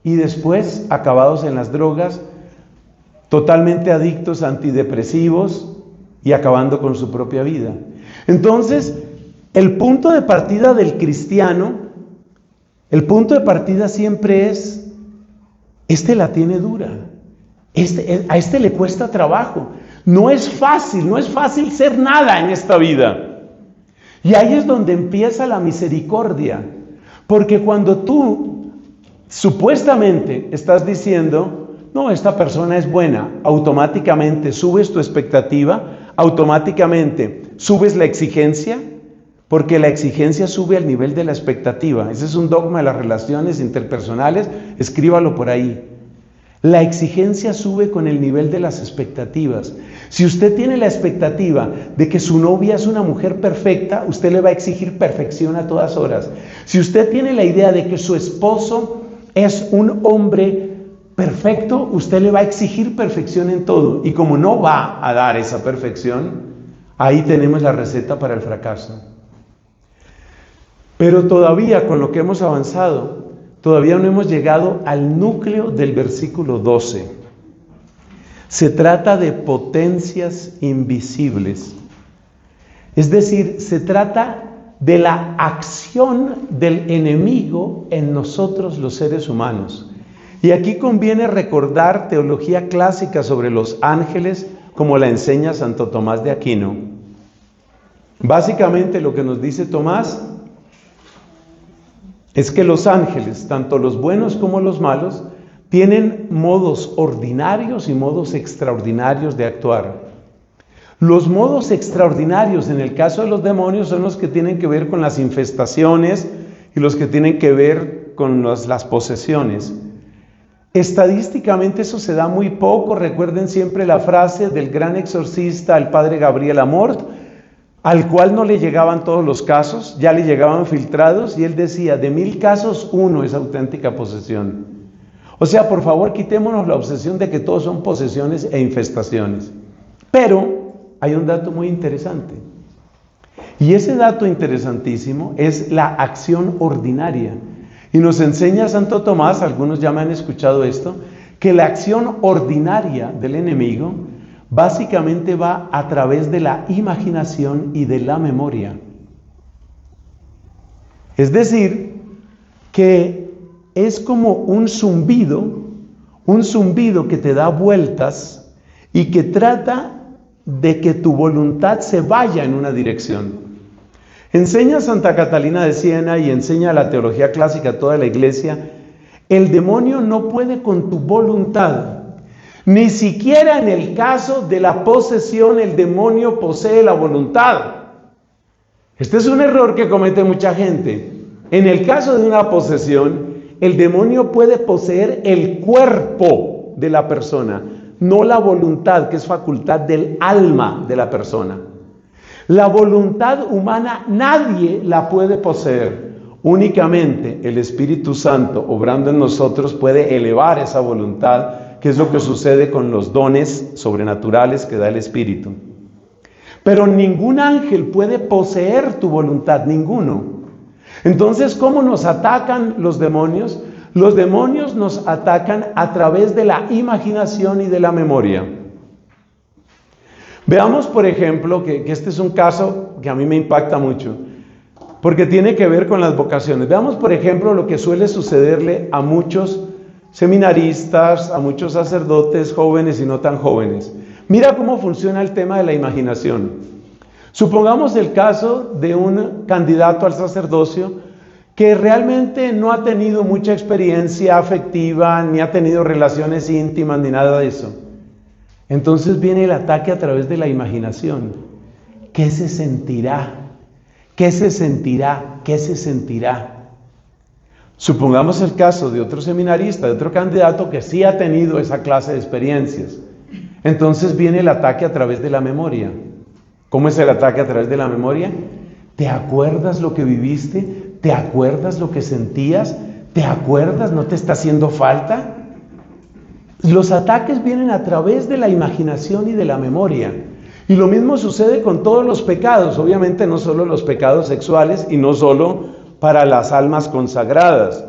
y después acabados en las drogas, totalmente adictos a antidepresivos y acabando con su propia vida. Entonces, el punto de partida del cristiano, el punto de partida siempre es, la tiene dura, a este le cuesta trabajo, no es fácil ser nada en esta vida. Y ahí es donde empieza la misericordia, porque cuando tú supuestamente estás diciendo, no, esta persona es buena, automáticamente subes tu expectativa, automáticamente subes la exigencia, porque la exigencia sube al nivel de la expectativa. Ese es un dogma de las relaciones interpersonales, escríbalo por ahí. La exigencia sube con el nivel de las expectativas. Si usted tiene la expectativa de que su novia es una mujer perfecta, usted le va a exigir perfección a todas horas. Si usted tiene la idea de que su esposo es un hombre perfecto, usted le va a exigir perfección en todo. Y como no va a dar esa perfección, ahí tenemos la receta para el fracaso. Pero todavía, con lo que hemos avanzado, todavía no hemos llegado al núcleo del versículo 12. Se trata de potencias invisibles. Es decir, se trata de la acción del enemigo en nosotros los seres humanos. Y aquí conviene recordar teología clásica sobre los ángeles, como la enseña Santo Tomás de Aquino. Básicamente lo que nos dice Tomás es que los ángeles, tanto los buenos como los malos, tienen modos ordinarios y modos extraordinarios de actuar. Los modos extraordinarios en el caso de los demonios son los que tienen que ver con las infestaciones y los que tienen que ver con las posesiones. Estadísticamente eso se da muy poco. Recuerden siempre la frase del gran exorcista, el padre Gabriel Amort, al cual no le llegaban todos los casos, ya le llegaban filtrados, y él decía, de 1000 casos, 1 es auténtica posesión. O sea, por favor, quitémonos la obsesión de que todos son posesiones e infestaciones. Pero hay un dato muy interesante, y ese dato interesantísimo es la acción ordinaria. Y nos enseña Santo Tomás, algunos ya me han escuchado esto, que la acción ordinaria del enemigo básicamente va a través de la imaginación y de la memoria. Es decir, que es como un zumbido que te da vueltas y que trata de que tu voluntad se vaya en una dirección. Enseña Santa Catalina de Siena y enseña la teología clásica a toda la iglesia, el demonio no puede con tu voluntad. Ni siquiera en el caso de la posesión el demonio posee la voluntad. Este es un error que comete mucha gente. En el caso de una posesión, el demonio puede poseer el cuerpo de la persona, no la voluntad, que es facultad del alma de la persona. La voluntad humana nadie la puede poseer. Únicamente el Espíritu Santo, obrando en nosotros, puede elevar esa voluntad, que es lo que sucede con los dones sobrenaturales que da el Espíritu. Pero ningún ángel puede poseer tu voluntad, ninguno. Entonces, ¿cómo nos atacan los demonios? Los demonios nos atacan a través de la imaginación y de la memoria. Veamos, por ejemplo, que este es un caso que a mí me impacta mucho, porque tiene que ver con las vocaciones. Veamos, por ejemplo, lo que suele sucederle a muchos seminaristas, a muchos sacerdotes jóvenes y no tan jóvenes. Mira cómo funciona el tema de la imaginación. Supongamos el caso de un candidato al sacerdocio que realmente no ha tenido mucha experiencia afectiva, ni ha tenido relaciones íntimas, ni nada de eso. Entonces viene el ataque a través de la imaginación. ¿Qué se sentirá? ¿Qué se sentirá? ¿Qué se sentirá? Supongamos el caso de otro seminarista, de otro candidato que sí ha tenido esa clase de experiencias. Entonces viene el ataque a través de la memoria. ¿Cómo es el ataque a través de la memoria? ¿Te acuerdas lo que viviste? ¿Te acuerdas lo que sentías? ¿Te acuerdas? ¿No te está haciendo falta? Los ataques vienen a través de la imaginación y de la memoria. Y lo mismo sucede con todos los pecados, obviamente no solo los pecados sexuales y no solo para las almas consagradas.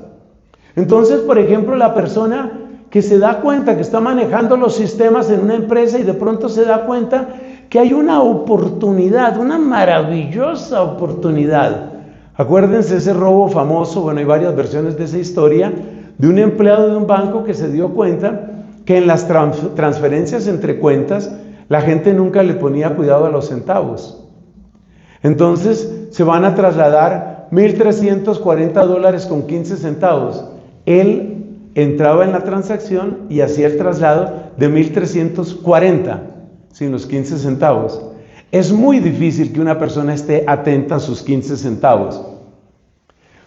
Entonces, por ejemplo, la persona que se da cuenta que está manejando los sistemas en una empresa y de pronto se da cuenta que hay una oportunidad, una maravillosa oportunidad. Acuérdense ese robo famoso, bueno, hay varias versiones de esa historia, de un empleado de un banco que se dio cuenta que en las transferencias entre cuentas la gente nunca le ponía cuidado a los centavos. Entonces se van a trasladar $1,340 con 15 centavos. Él entraba en la transacción y hacía el traslado de 1,340 sin los 15 centavos. Es muy difícil que una persona esté atenta a sus 15 centavos.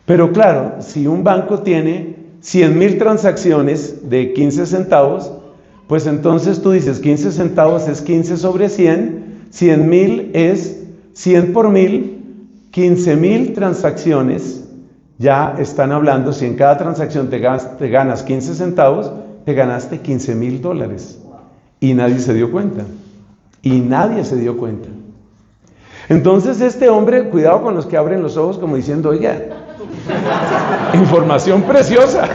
Pero claro, si un banco tiene 100,000 transacciones de 15 centavos, pues entonces tú dices 15 centavos es 15 sobre 100, 100,000 es 100 por 1,000, 15,000 transacciones, ya están hablando, si en cada transacción te ganas 15 centavos, te ganaste $15,000. Y nadie se dio cuenta. Y nadie se dio cuenta. Entonces este hombre, cuidado con los que abren los ojos como diciendo, oiga, información preciosa.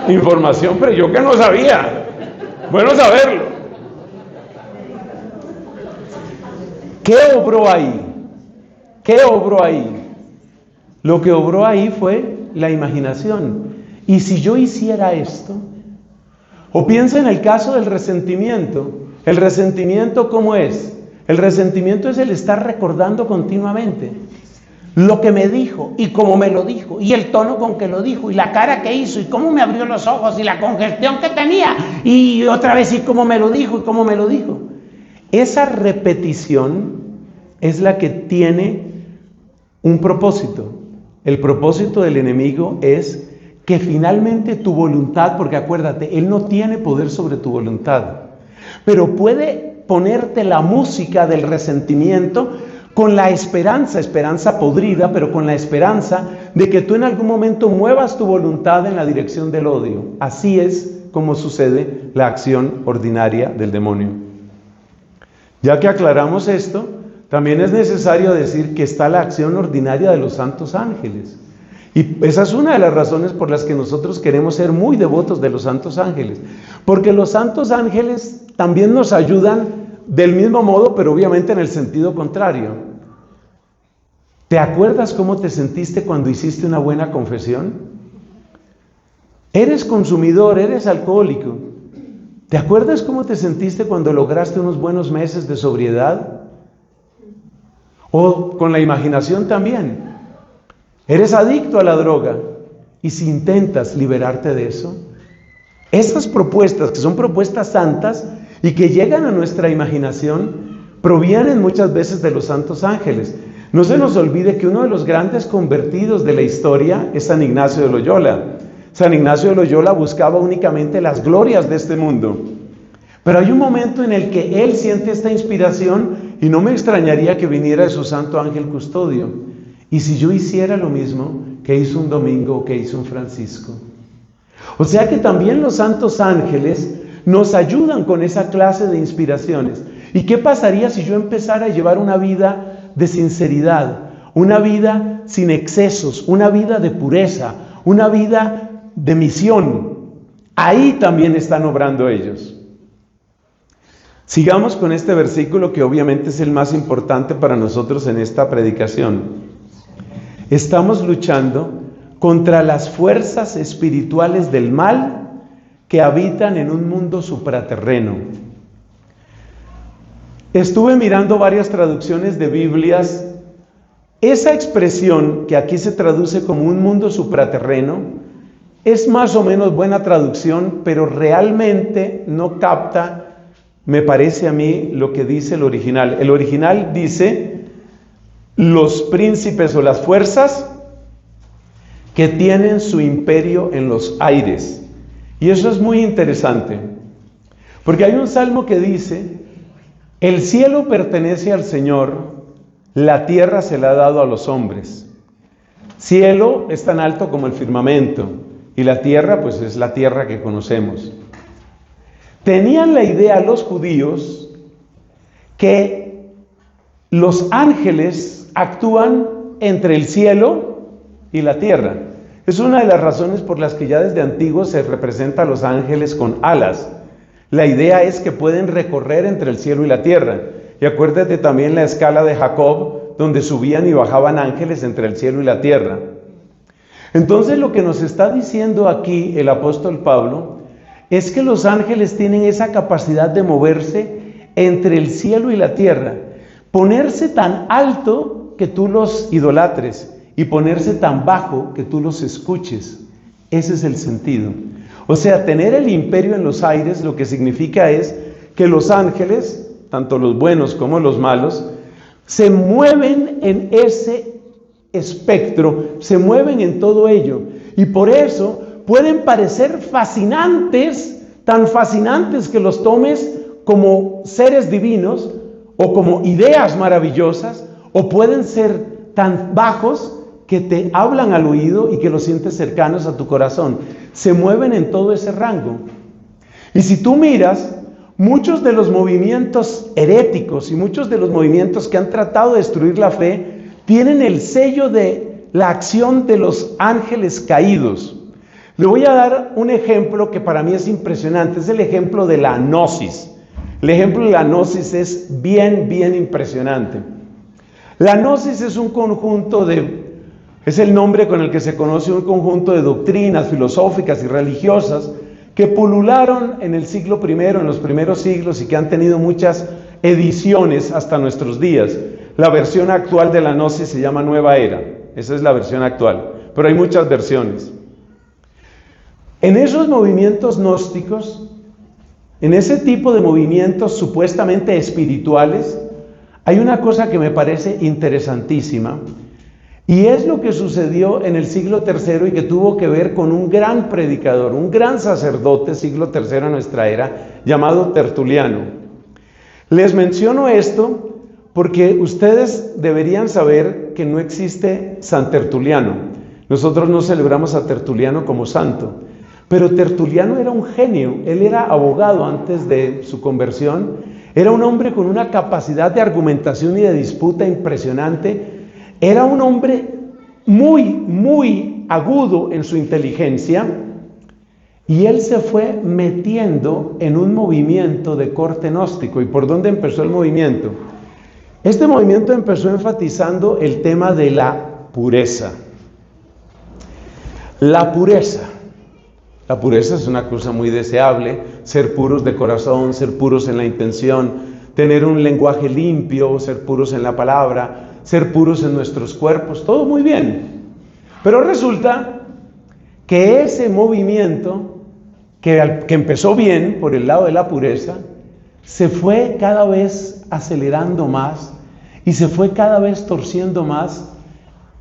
Información, pero yo que no sabía. Bueno saberlo. ¿Qué obró ahí? ¿Qué obró ahí? Lo que obró ahí fue la imaginación. ¿Y si yo hiciera esto? O piensa en el caso del resentimiento. ¿El resentimiento cómo es? El resentimiento es el estar recordando continuamente lo que me dijo y cómo me lo dijo y el tono con que lo dijo y la cara que hizo y cómo me abrió los ojos y la congestión que tenía y otra vez y cómo me lo dijo y cómo me lo dijo. Esa repetición es la que tiene un propósito. El propósito del enemigo es que finalmente tu voluntad, porque acuérdate, él no tiene poder sobre tu voluntad, pero puede ponerte la música del resentimiento con la esperanza podrida, pero con la esperanza de que tú en algún momento muevas tu voluntad en la dirección del odio. Así es como sucede la acción ordinaria del demonio. Ya que aclaramos esto, también es necesario decir que está la acción ordinaria de los santos ángeles. Y esa es una de las razones por las que nosotros queremos ser muy devotos de los santos ángeles. Porque los santos ángeles también nos ayudan del mismo modo, pero obviamente en el sentido contrario. ¿Te acuerdas cómo te sentiste cuando hiciste una buena confesión? Eres consumidor, eres alcohólico. ¿Te acuerdas cómo te sentiste cuando lograste unos buenos meses de sobriedad? O con la imaginación también. Eres adicto a la droga. Y si intentas liberarte de eso, estas propuestas, que son propuestas santas y que llegan a nuestra imaginación, provienen muchas veces de los santos ángeles. No se nos olvide que uno de los grandes convertidos de la historia es San Ignacio de Loyola. San Ignacio de Loyola buscaba únicamente las glorias de este mundo. Pero hay un momento en el que él siente esta inspiración y no me extrañaría que viniera de su santo ángel custodio. ¿Y si yo hiciera lo mismo que hizo un Domingo o que hizo un Francisco? O sea que también los santos ángeles nos ayudan con esa clase de inspiraciones. ¿Y qué pasaría si yo empezara a llevar una vida de sinceridad, una vida sin excesos, una vida de pureza, una vida de misión? Ahí también están obrando ellos. Sigamos con este versículo que obviamente es el más importante para nosotros en esta predicación. Estamos luchando contra las fuerzas espirituales del mal que habitan en un mundo supraterreno. Estuve mirando varias traducciones de Biblias. Esa expresión que aquí se traduce como un mundo supraterreno es más o menos buena traducción, pero realmente no capta, me parece a mí, lo que dice el original. El original dice los príncipes o las fuerzas que tienen su imperio en los aires. Y eso es muy interesante, porque hay un salmo que dice: el cielo pertenece al Señor, la tierra se la ha dado a los hombres. Cielo es tan alto como el firmamento, y la tierra pues es la tierra que conocemos. Tenían la idea los judíos que los ángeles actúan entre el cielo y la tierra. Es una de las razones por las que ya desde antiguo se representa a los ángeles con alas. La idea es que pueden recorrer entre el cielo y la tierra. Y acuérdate también la escala de Jacob, donde subían y bajaban ángeles entre el cielo y la tierra. Entonces lo que nos está diciendo aquí el apóstol Pablo es que los ángeles tienen esa capacidad de moverse entre el cielo y la tierra, ponerse tan alto que tú los idolatres y ponerse tan bajo que tú los escuches. Ese es el sentido. O sea, tener el imperio en los aires lo que significa es que los ángeles, tanto los buenos como los malos, se mueven en ese espectro, se mueven en todo ello. Y por eso pueden parecer fascinantes, tan fascinantes que los tomes como seres divinos o como ideas maravillosas, o pueden ser tan bajos que te hablan al oído y que los sientes cercanos a tu corazón. Se mueven en todo ese rango. Y si tú miras, muchos de los movimientos heréticos y muchos de los movimientos que han tratado de destruir la fe tienen el sello de la acción de los ángeles caídos. Le voy a dar un ejemplo que para mí es impresionante, es el ejemplo de la gnosis. El ejemplo de la gnosis es bien impresionante. La gnosis es un conjunto es el nombre con el que se conoce un conjunto de doctrinas filosóficas y religiosas que pulularon en el siglo I, en los primeros siglos, y que han tenido muchas ediciones hasta nuestros días. La versión actual de la gnosis se llama Nueva Era, esa es la versión actual, pero hay muchas versiones. En esos movimientos gnósticos, en ese tipo de movimientos supuestamente espirituales, hay una cosa que me parece interesantísima, y es lo que sucedió en el siglo III y que tuvo que ver con un gran predicador, un gran sacerdote, siglo III en nuestra era, llamado Tertuliano. Les menciono esto porque ustedes deberían saber que no existe San Tertuliano. Nosotros no celebramos a Tertuliano como santo, pero Tertuliano era un genio. Él era abogado antes de su conversión, era un hombre con una capacidad de argumentación y de disputa impresionante. Era un hombre muy agudo en su inteligencia, y él se fue metiendo en un movimiento de corte gnóstico. ¿Y por dónde empezó el movimiento? Este movimiento empezó enfatizando el tema de la pureza. La pureza es una cosa muy deseable, ser puros de corazón, ser puros en la intención, tener un lenguaje limpio, ser puros en la palabra, ser puros en nuestros cuerpos, todo muy bien. Pero resulta que ese movimiento, que empezó bien por el lado de la pureza, se fue cada vez acelerando más y se fue cada vez torciendo más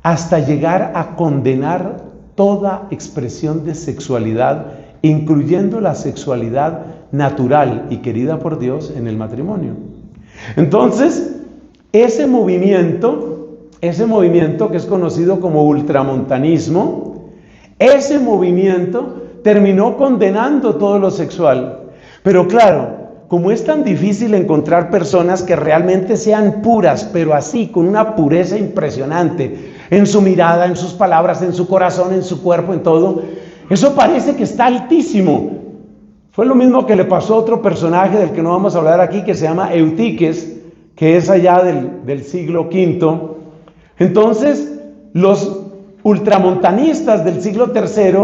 hasta llegar a condenar toda expresión de sexualidad, incluyendo la sexualidad natural y querida por Dios en el matrimonio. Entonces, ese movimiento que es conocido como ultramontanismo, ese movimiento terminó condenando todo lo sexual. Pero claro, como es tan difícil encontrar personas que realmente sean puras, pero así, con una pureza impresionante, en su mirada, en sus palabras, en su corazón, en su cuerpo, en todo, eso parece que está altísimo. Fue lo mismo que le pasó a otro personaje del que no vamos a hablar aquí, que se llama Eutiques, que es allá del siglo V. Entonces, los ultramontanistas del siglo III,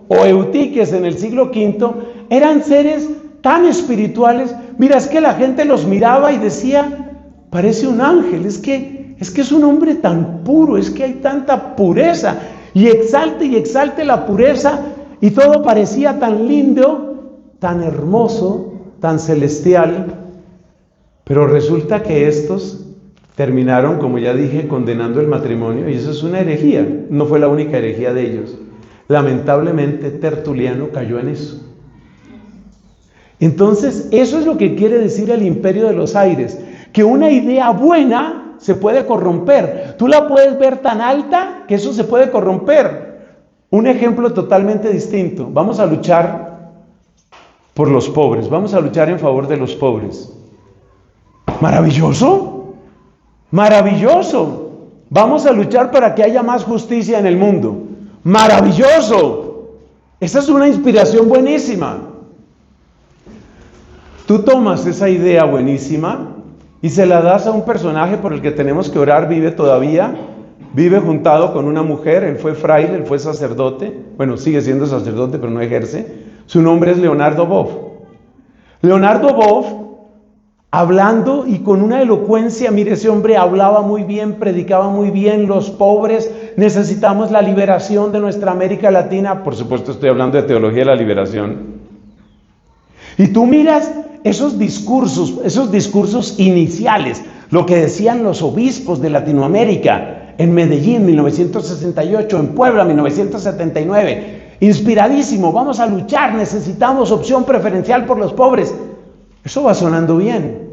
o Eutiques en el siglo V, eran seres tan espirituales. Mira, es que la gente los miraba y decía, parece un ángel, es que es un hombre tan puro, es que hay tanta pureza, y exalte la pureza, y todo parecía tan lindo, tan hermoso, tan celestial. Pero resulta que estos terminaron, como ya dije, condenando el matrimonio, y eso es una herejía. No fue la única herejía de ellos. Lamentablemente Tertuliano cayó en eso. Entonces, eso es lo que quiere decir el imperio de los aires, que una idea buena se puede corromper. Tú la puedes ver tan alta que eso se puede corromper. Un ejemplo totalmente distinto. Vamos a luchar por los pobres, vamos a luchar en favor de los pobres. Maravilloso, maravilloso. Vamos a luchar para que haya más justicia en el mundo. Maravilloso. Esa es una inspiración buenísima. Tú tomas esa idea buenísima y se la das a un personaje por el que tenemos que orar, vive todavía, vive juntado con una mujer, él fue fraile, él fue sacerdote, bueno, sigue siendo sacerdote pero no ejerce. Su nombre es Leonardo Boff. Leonardo Boff, hablando y con una elocuencia, mire, ese hombre hablaba muy bien, predicaba muy bien, los pobres, necesitamos la liberación de nuestra América Latina. Por supuesto estoy hablando de teología de la liberación. Y tú miras esos discursos iniciales, lo que decían los obispos de Latinoamérica, en Medellín 1968, en Puebla 1979, inspiradísimo, vamos a luchar, necesitamos opción preferencial por los pobres. Eso va sonando bien,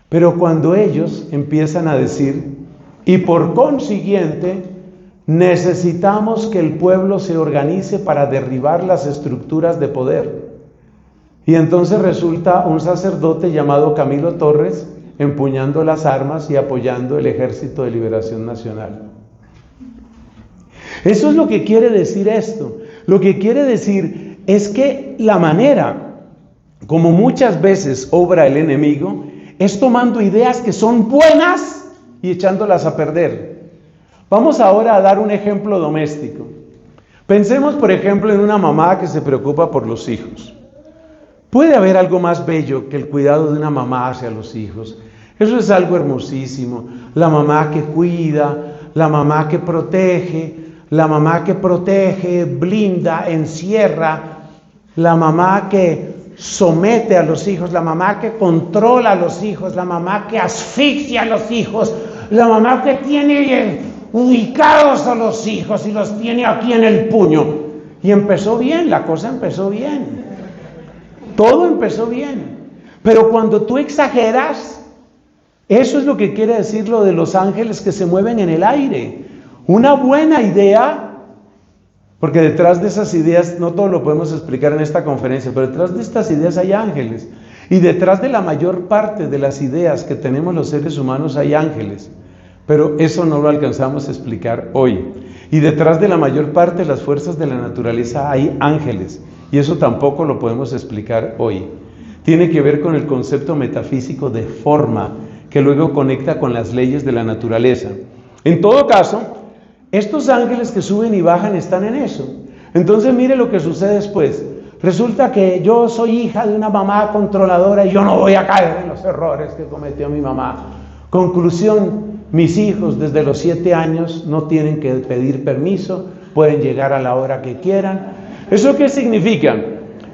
pero cuando ellos empiezan a decir, y por consiguiente, necesitamos que el pueblo se organice para derribar las estructuras de poder. Y entonces resulta un sacerdote llamado Camilo Torres empuñando las armas y apoyando el Ejército de Liberación Nacional. Eso es lo que quiere decir esto. Lo que quiere decir es que la manera como muchas veces obra el enemigo es tomando ideas que son buenas y echándolas a perder. Vamos ahora a dar un ejemplo doméstico. Pensemos, por ejemplo, en una mamá que se preocupa por los hijos. ¿Puede haber algo más bello que el cuidado de una mamá hacia los hijos? Eso es algo hermosísimo. La mamá que cuida, la mamá que protege, blinda, encierra, la mamá que somete a los hijos, la mamá que controla a los hijos, la mamá que asfixia a los hijos, la mamá que tiene ubicados a los hijos y los tiene aquí en el puño. Y empezó bien, la cosa empezó bien. Todo empezó bien. Pero cuando tú exageras, eso es lo que quiere decir lo de los ángeles que se mueven en el aire. Una buena idea, porque detrás de esas ideas, no todo lo podemos explicar en esta conferencia, pero detrás de estas ideas hay ángeles. Y detrás de la mayor parte de las ideas que tenemos los seres humanos hay ángeles. Pero eso no lo alcanzamos a explicar hoy. Y detrás de la mayor parte de las fuerzas de la naturaleza hay ángeles. Y eso tampoco lo podemos explicar hoy. Tiene que ver con el concepto metafísico de forma, que luego conecta con las leyes de la naturaleza. En todo caso, estos ángeles que suben y bajan están en eso. Entonces mire lo que sucede después. Resulta que yo soy hija de una mamá controladora y yo no voy a caer en los errores que cometió mi mamá. Conclusión, mis hijos desde los 7 años no tienen que pedir permiso, pueden llegar a la hora que quieran. ¿Eso qué significa?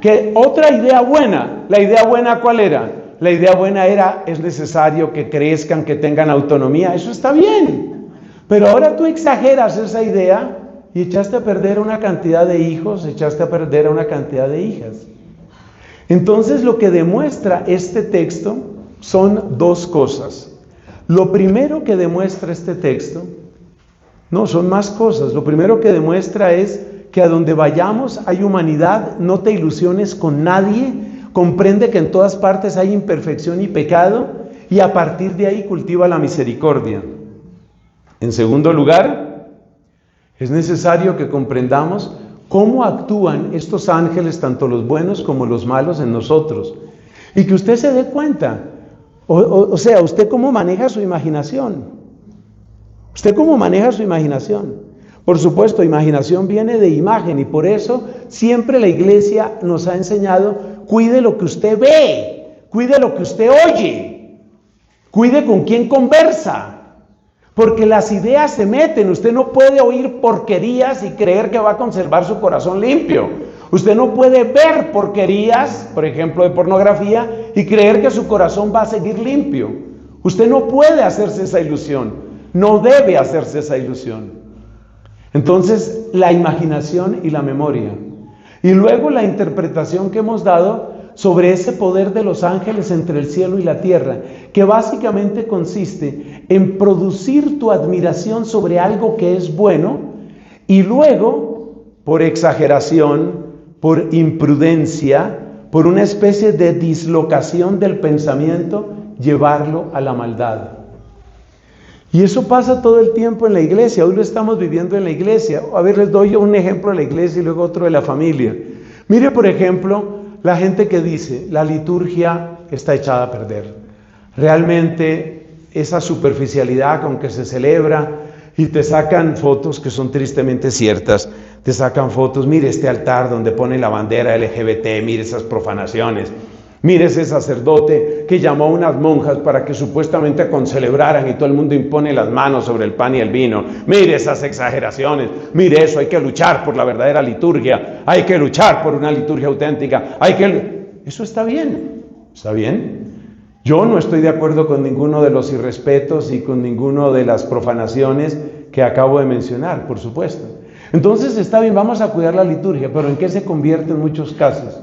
Que otra idea buena, ¿la idea buena cuál era? La idea buena era, es necesario que crezcan, que tengan autonomía, eso está bien. Pero ahora tú exageras esa idea y echaste a perder una cantidad de hijos, echaste a perder a una cantidad de hijas. Entonces lo que demuestra este texto son dos cosas. Lo primero que demuestra este texto, no, son más cosas. Lo primero que demuestra es que a donde vayamos hay humanidad, no te ilusiones con nadie, comprende que en todas partes hay imperfección y pecado y a partir de ahí cultiva la misericordia. En segundo lugar, es necesario que comprendamos cómo actúan estos ángeles, tanto los buenos como los malos en nosotros, y que usted se dé cuenta, o sea, usted cómo maneja su imaginación. ¿Usted cómo maneja su imaginación? Por supuesto, imaginación viene de imagen y por eso siempre la iglesia nos ha enseñado, cuide lo que usted ve, cuide lo que usted oye, cuide con quién conversa, porque las ideas se meten. Usted no puede oír porquerías y creer que va a conservar su corazón limpio. Usted no puede ver porquerías, por ejemplo, de pornografía, y creer que su corazón va a seguir limpio. Usted no puede hacerse esa ilusión, no debe hacerse esa ilusión. Entonces, la imaginación y la memoria. Y luego la interpretación que hemos dado sobre ese poder de los ángeles entre el cielo y la tierra, que básicamente consiste en producir tu admiración sobre algo que es bueno y luego, por exageración, por imprudencia, por una especie de dislocación del pensamiento, llevarlo a la maldad. Y eso pasa todo el tiempo en la iglesia. Hoy lo estamos viviendo en la iglesia. A ver, les doy un ejemplo de la iglesia y luego otro de la familia. Mire, por ejemplo, la gente que dice, la liturgia está echada a perder. Realmente esa superficialidad con que se celebra y te sacan fotos que son tristemente ciertas. Te sacan fotos, mire este altar donde pone la bandera LGBT, mire esas profanaciones. Mire ese sacerdote que llamó a unas monjas para que supuestamente concelebraran y todo el mundo impone las manos sobre el pan y el vino. Mire esas exageraciones, mire eso, hay que luchar por la verdadera liturgia, hay que luchar por una liturgia auténtica, Eso está bien, ¿está bien? Yo no estoy de acuerdo con ninguno de los irrespetos y con ninguno de las profanaciones que acabo de mencionar, por supuesto. Entonces está bien, vamos a cuidar la liturgia, pero ¿en qué se convierte en muchos casos?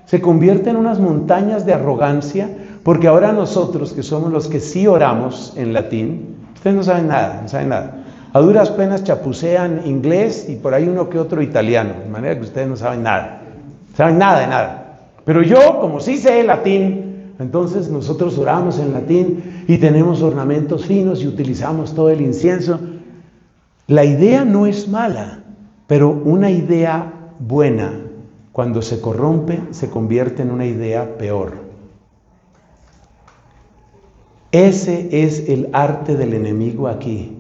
Se convierte en unas montañas de arrogancia, porque ahora nosotros, que somos los que sí oramos en latín, ustedes no saben nada, no saben nada. A duras penas chapucean inglés y por ahí uno que otro italiano, de manera que ustedes no saben nada de nada. Pero yo, como sí sé latín, entonces nosotros oramos en latín y tenemos ornamentos finos y utilizamos todo el incienso. La idea no es mala, pero una idea buena, cuando se corrompe, se convierte en una idea peor. Ese es el arte del enemigo aquí.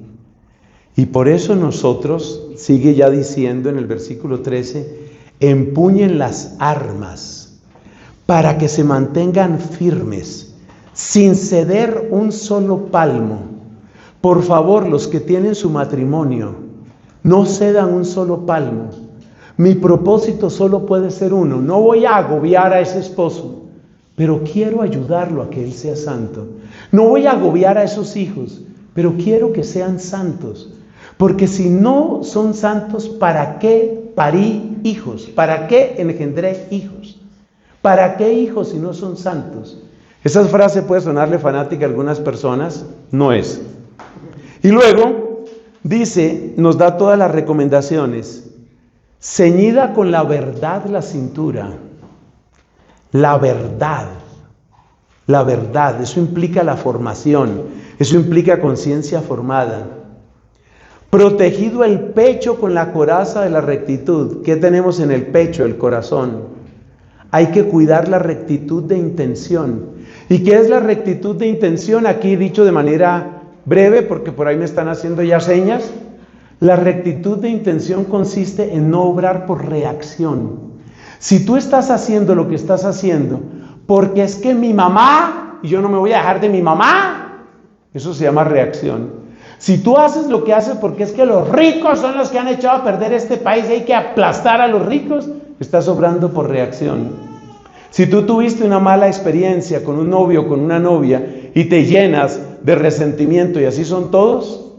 Y por eso nosotros, sigue ya diciendo en el versículo 13, empuñen las armas para que se mantengan firmes, sin ceder un solo palmo. Por favor, los que tienen su matrimonio, no cedan un solo palmo. Mi propósito solo puede ser uno. No voy a agobiar a ese esposo, pero quiero ayudarlo a que él sea santo. No voy a agobiar a esos hijos, pero quiero que sean santos. Porque si no son santos, ¿para qué parí hijos? ¿Para qué engendré hijos? ¿Para qué hijos si no son santos? Esa frase puede sonarle fanática a algunas personas, no es. Y luego dice, nos da todas las recomendaciones. Ceñida con la verdad la cintura. La verdad, eso implica la formación, eso implica conciencia formada. Protegido el pecho con la coraza de la rectitud. ¿Qué tenemos en el pecho? El corazón. Hay que cuidar la rectitud de intención. ¿Y qué es la rectitud de intención? Aquí dicho de manera breve, porque por ahí me están haciendo ya señas. La rectitud de intención consiste en no obrar por reacción. Si tú estás haciendo lo que estás haciendo, porque es que mi mamá, y yo no me voy a dejar de mi mamá, eso se llama reacción. Si tú haces lo que haces porque es que los ricos son los que han echado a perder este país y hay que aplastar a los ricos, estás obrando por reacción. Si tú tuviste una mala experiencia con un novio o con una novia y te llenas de resentimiento y así son todos,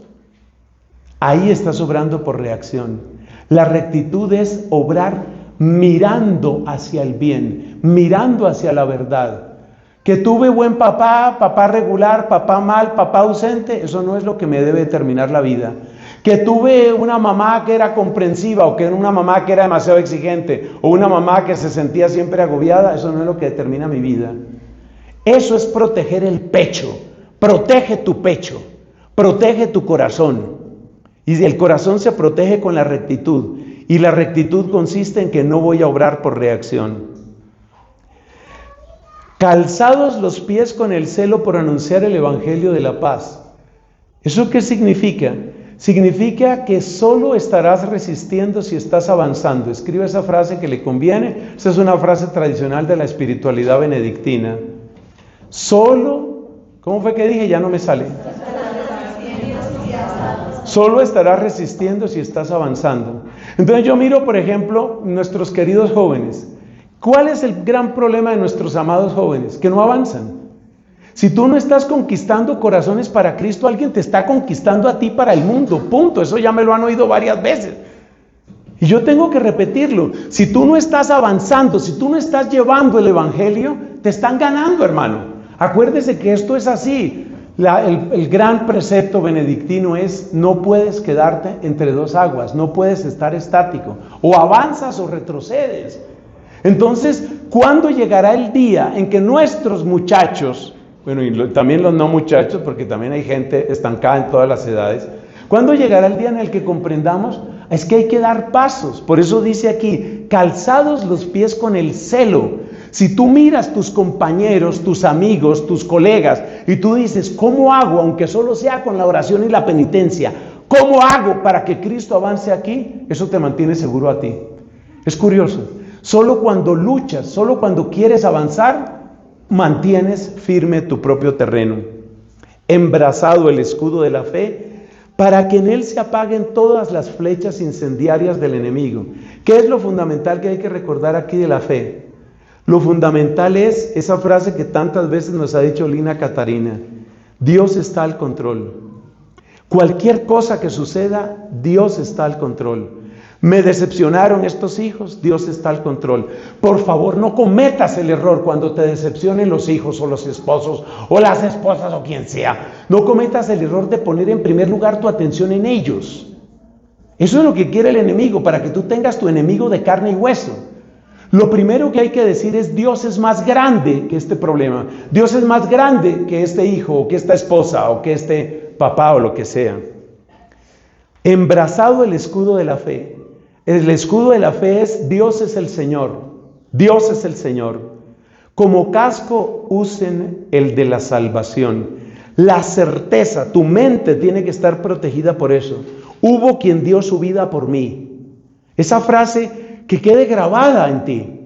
ahí estás obrando por reacción. La rectitud es obrar mirando hacia el bien, mirando hacia la verdad. Que tuve buen papá, papá regular, papá mal, papá ausente, eso no es lo que me debe determinar la vida. Que tuve una mamá que era comprensiva o que era una mamá que era demasiado exigente o una mamá que se sentía siempre agobiada, eso no es lo que determina mi vida. Eso es proteger el pecho. Protege tu pecho, protege tu corazón. Y el corazón se protege con la rectitud. Y la rectitud consiste en que no voy a obrar por reacción. Calzados los pies con el celo por anunciar el evangelio de la paz. ¿Eso qué significa? Significa que solo estarás resistiendo si estás avanzando. Escribe esa frase que le conviene. Esa es una frase tradicional de la espiritualidad benedictina. Solo, ¿cómo fue que dije? Ya no me sale. Solo estarás resistiendo si estás avanzando. Entonces yo miro, por ejemplo, nuestros queridos jóvenes. ¿Cuál es el gran problema de nuestros amados jóvenes? Que no avanzan. Si tú no estás conquistando corazones para Cristo, alguien te está conquistando a ti para el mundo, punto. Eso ya me lo han oído varias veces. Y yo tengo que repetirlo. Si tú no estás avanzando, si tú no estás llevando el evangelio, te están ganando, hermano. Acuérdese que esto es así. El gran precepto benedictino es: no puedes quedarte entre dos aguas, no puedes estar estático. O avanzas o retrocedes. Entonces, ¿cuándo llegará el día en que nuestros muchachos, bueno, y también los no muchachos, porque también hay gente estancada en todas las edades, ¿cuándo llegará el día en el que comprendamos? Es que hay que dar pasos. Por eso dice aquí, calzados los pies con el celo. Si tú miras tus compañeros, tus amigos, tus colegas, y tú dices, ¿cómo hago, aunque solo sea con la oración y la penitencia? ¿Cómo hago para que Cristo avance aquí? Eso te mantiene seguro a ti. Es curioso. Solo cuando luchas, solo cuando quieres avanzar, mantienes firme tu propio terreno. Embrazado el escudo de la fe, para que en él se apaguen todas las flechas incendiarias del enemigo. ¿Qué es lo fundamental que hay que recordar aquí de la fe? Lo fundamental es esa frase que tantas veces nos ha dicho Lina Catarina: Dios está al control. Cualquier cosa que suceda, Dios está al control. Me decepcionaron estos hijos, Dios está al control. Por favor, no cometas el error cuando te decepcionen los hijos o los esposos o las esposas o quien sea. No cometas el error de poner en primer lugar tu atención en ellos. Eso es lo que quiere el enemigo, para que tú tengas tu enemigo de carne y hueso. Lo primero que hay que decir es: Dios es más grande que este problema. Dios es más grande que este hijo o que esta esposa o que este papá o lo que sea. Embrazado el escudo de la fe. El escudo de la fe es: Dios es el Señor. Dios es el Señor. Como casco usen el de la salvación. La certeza, tu mente tiene que estar protegida por eso. Hubo quien dio su vida por mí. Esa frase que quede grabada en ti.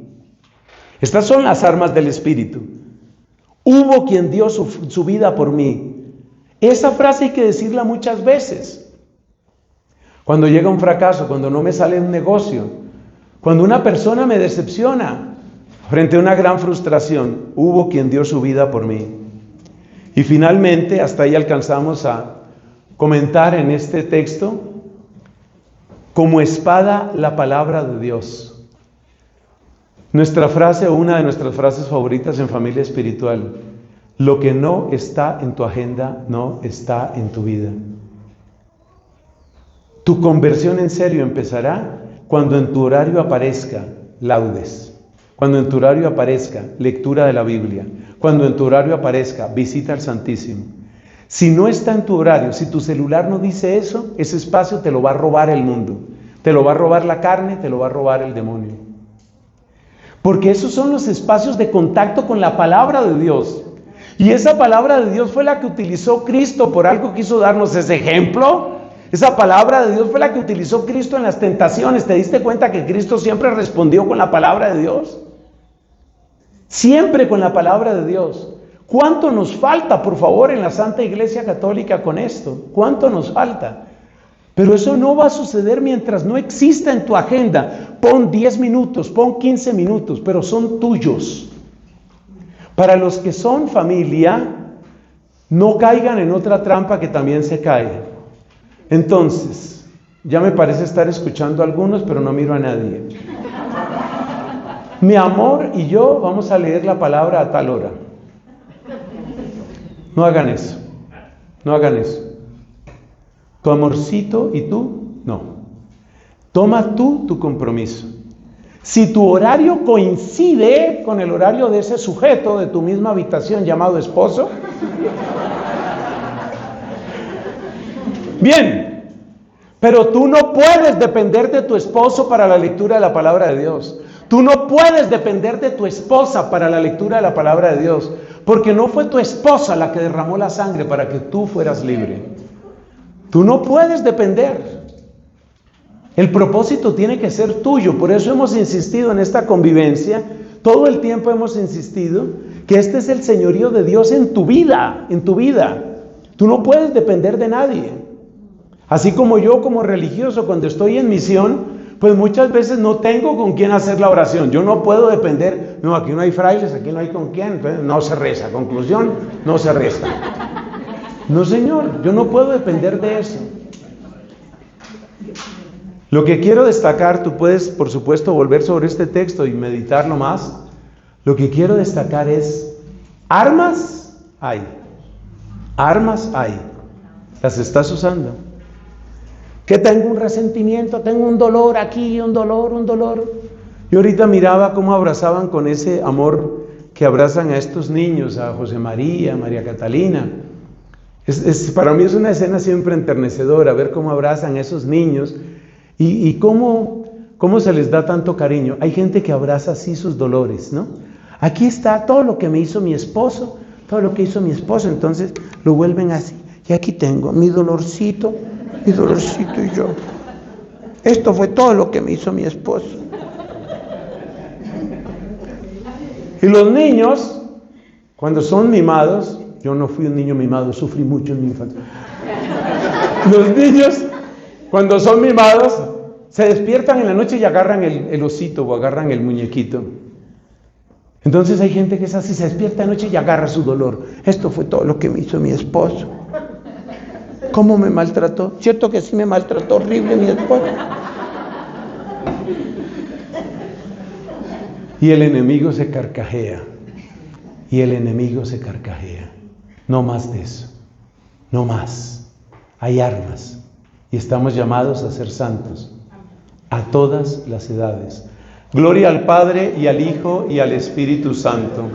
Estas son las armas del Espíritu. Hubo quien dio su vida por mí. Esa frase hay que decirla muchas veces. Cuando llega un fracaso, cuando no me sale un negocio, cuando una persona me decepciona, frente a una gran frustración, hubo quien dio su vida por mí. Y finalmente, hasta ahí alcanzamos a comentar en este texto: como espada la palabra de Dios. Nuestra frase, o una de nuestras frases favoritas en Familia Espiritual: lo que no está en tu agenda no está en tu vida. Tu conversión en serio empezará cuando en tu horario aparezca laudes, cuando en tu horario aparezca lectura de la Biblia, cuando en tu horario aparezca visita al Santísimo. Si no está en tu horario, si tu celular no dice eso, ese espacio te lo va a robar el mundo, te lo va a robar la carne, te lo va a robar el demonio. Porque esos son los espacios de contacto con la palabra de Dios. Y esa palabra de Dios fue la que utilizó Cristo, por algo quiso darnos ese ejemplo. Esa palabra de Dios fue la que utilizó Cristo en las tentaciones. ¿Te diste cuenta que Cristo siempre respondió con la palabra de Dios? Siempre con la palabra de Dios. ¿Cuánto nos falta, por favor, en la Santa Iglesia Católica con esto? ¿Cuánto nos falta? Pero eso no va a suceder mientras no exista en tu agenda. Pon 10 minutos, pon 15 minutos, pero son tuyos. Para los que son familia, no caigan en otra trampa que también se cae. Entonces, ya me parece estar escuchando a algunos, pero no miro a nadie. Mi amor y yo vamos a leer la palabra a tal hora. No hagan eso. No hagan eso. Tu amorcito y tú, no. Toma tú tu compromiso. Si tu horario coincide con el horario de ese sujeto de tu misma habitación llamado esposo, bien, pero tú no puedes depender de tu esposo para la lectura de la palabra de Dios. Tú no puedes depender de tu esposa para la lectura de la palabra de Dios, porque no fue tu esposa la que derramó la sangre para que tú fueras libre. Tú no puedes depender. El propósito tiene que ser tuyo. Por eso hemos insistido en esta convivencia. Todo el tiempo hemos insistido que este es el señorío de Dios en tu vida, en tu vida. Tú no puedes depender de nadie. Así como yo, como religioso, cuando estoy en misión, pues muchas veces no tengo con quién hacer la oración. Yo no puedo depender. No, aquí no hay frailes, aquí no hay con quién. Entonces no se reza. Conclusión, no se reza. No, señor, yo no puedo depender de eso. Lo que quiero destacar, tú puedes, por supuesto, volver sobre este texto y meditarlo más. Lo que quiero destacar es: armas hay. Armas hay. Las estás usando. Que tengo un resentimiento, tengo un dolor aquí, un dolor. Yo ahorita miraba cómo abrazaban con ese amor que abrazan a estos niños, a José María, a María Catalina. Para mí es una escena siempre enternecedora, ver cómo abrazan a esos niños y cómo se les da tanto cariño. Hay gente que abraza así sus dolores, ¿no? Aquí está todo lo que me hizo mi esposo, todo lo que hizo mi esposo, entonces lo vuelven así. Y aquí tengo mi dolorcito y yo. Esto fue todo lo que me hizo mi esposo. Y los niños, cuando son mimados, yo no fui un niño mimado, sufrí mucho en mi infancia. Los niños, cuando son mimados, se despiertan en la noche y agarran el osito o agarran el muñequito. Entonces hay gente que es así, se despierta de noche y agarra su dolor. Esto fue todo lo que me hizo mi esposo. ¿Cómo me maltrató? ¿Cierto que sí me maltrató horrible mi esposo? Y el enemigo se carcajea. Y el enemigo se carcajea. No más de eso. No más. Hay armas. Y estamos llamados a ser santos. A todas las edades. Gloria al Padre y al Hijo y al Espíritu Santo.